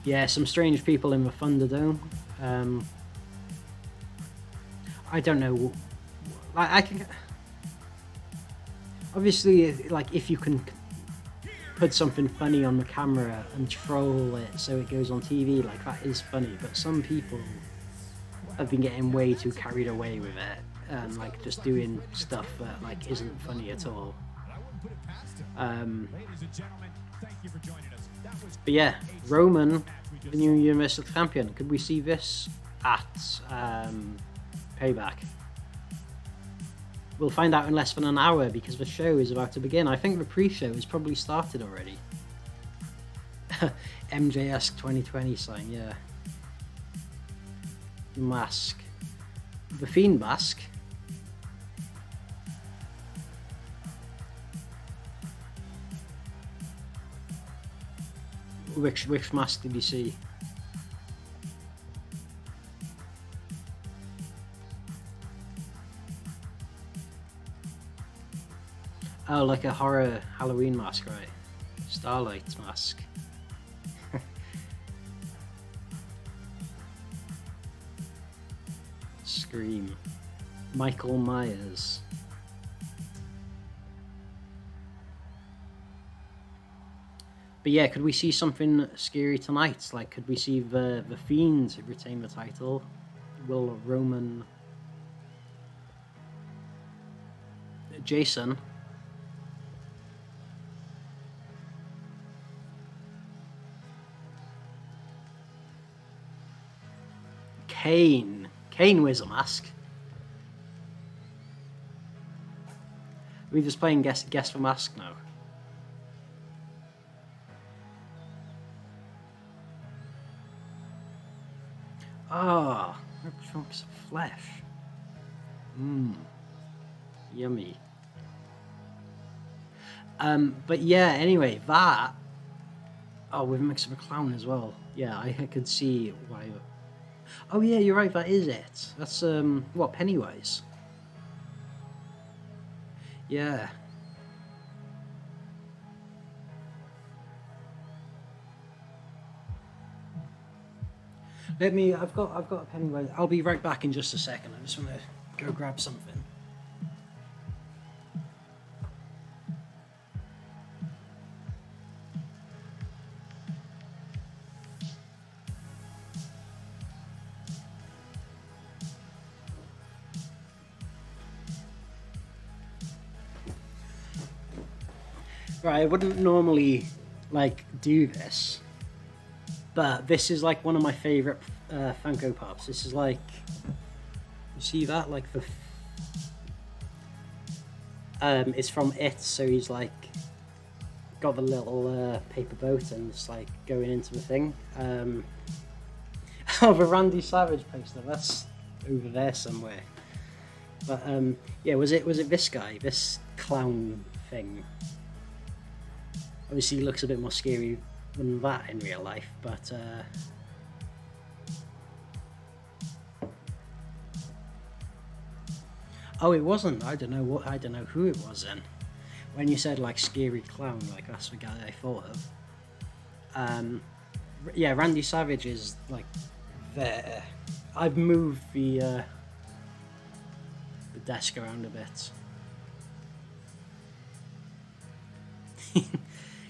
Yeah, some strange people in the Thunderdome. I don't know. I can obviously, like, if you can put something funny on the camera and troll it so it goes on TV, like, that is funny. But some people have been getting way too carried away with it and like just doing stuff that like isn't funny at all. But yeah, Roman, the new Universal Champion. Could we see this at Payback? We'll find out in less than an hour because the show is about to begin. I think the pre-show has probably started already. MJS 2020 sign, yeah. Mask. The Fiend mask. Which mask did you see? Oh, like a horror Halloween mask, right? Starlight mask. Scream. Michael Myers. But yeah, could we see something scary tonight? Like, could we see the Fiend retain the title? Will Roman... Jason... Kane wears a mask. Are we just playing guess the mask now? Ah, oh, chunks of flesh. Yummy. But yeah, anyway, that... Oh, with a mix of a clown as well. Yeah, I could see why... Oh yeah, you're right, that is it. That's, what, Pennywise? Yeah. I've got a Pennywise. I'll be right back in just a second. I just want to go grab something. Right, I wouldn't normally, like, do this, but this is, like, one of my favourite Funko Pops. This is, like, you see that? Like, it's from It, so he's, like, got the little paper boat and it's like going into the thing. Oh, the Randy Savage poster, that's over there somewhere. But yeah, was it this guy, this clown thing? Obviously, he looks a bit more scary than that in real life, but oh, it wasn't. I don't know who it was then. When you said like scary clown, like that's the guy I thought of. Yeah, Randy Savage is like there. I've moved the desk around a bit.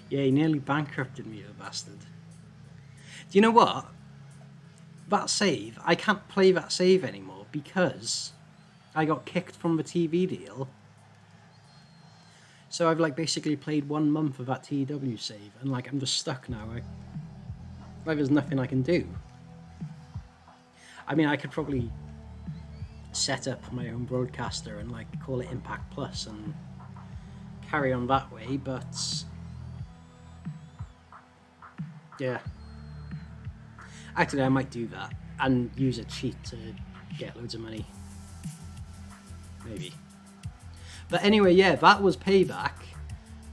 Yeah, he nearly bankrupted me, the bastard. Do you know what? That save, I can't play that save anymore because I got kicked from the TV deal. So I've like basically played 1 month of that TW save and like I'm just stuck now. Like there's nothing I can do. I mean, I could probably set up my own broadcaster and like call it Impact Plus and carry on that way, but yeah. Actually, I might do that and use a cheat to get loads of money. Maybe. But anyway, yeah, that was Payback.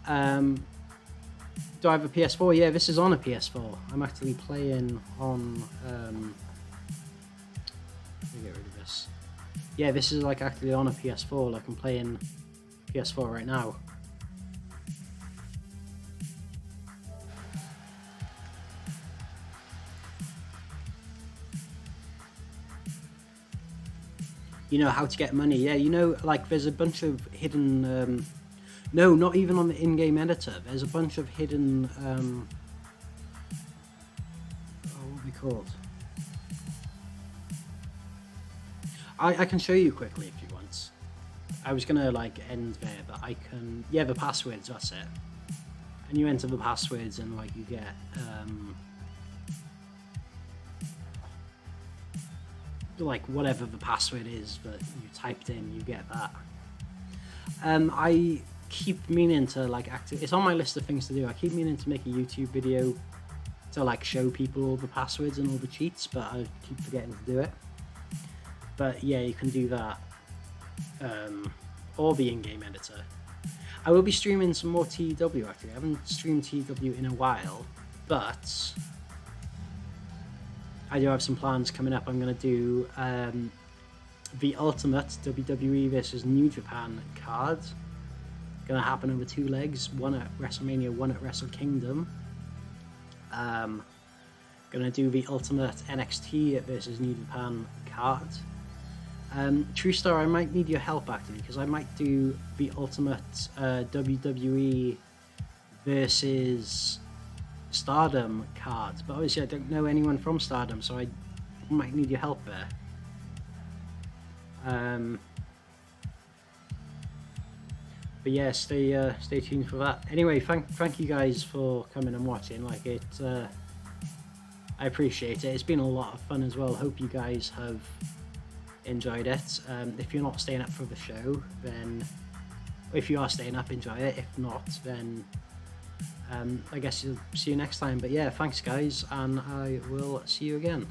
Do I have a PS4? Yeah, this is on a PS4. I'm actually playing on... let me get rid of this. Yeah, this is like actually on a PS4. Like I'm playing PS4 right now. You know how to get money. Yeah, you know, like there's a bunch of hidden... no, not even on the in-game editor. There's a bunch of hidden... oh, what are they called? I can show you quickly if you want. I was going to like end there, but I can... Yeah, the passwords, that's it. And you enter the passwords and like you get... like whatever the password is that you typed in, you get that. I keep meaning to like it's on my list of things to do. I keep meaning to make a YouTube video to like show people all the passwords and all the cheats, but I keep forgetting to do it. But yeah, you can do that, or the in-game editor. I will be streaming some more TW actually. I haven't streamed TW in a while, but I do have some plans coming up. I'm going to do the Ultimate WWE versus New Japan card. Going to happen over 2 legs, one at WrestleMania, one at Wrestle Kingdom. Going to do the Ultimate NXT versus New Japan card. True Star, I might need your help actually, because I might do the Ultimate WWE versus Stardom cards, but obviously I don't know anyone from Stardom, so I might need your help there. But yeah, stay tuned for that. Anyway, thank you guys for coming and watching. Like it, I appreciate it. It's been a lot of fun as well. Hope you guys have enjoyed it. If you're not staying up for the show, then if you are staying up, enjoy it. If not, then I guess you'll see you next time. But yeah, thanks guys, and I will see you again.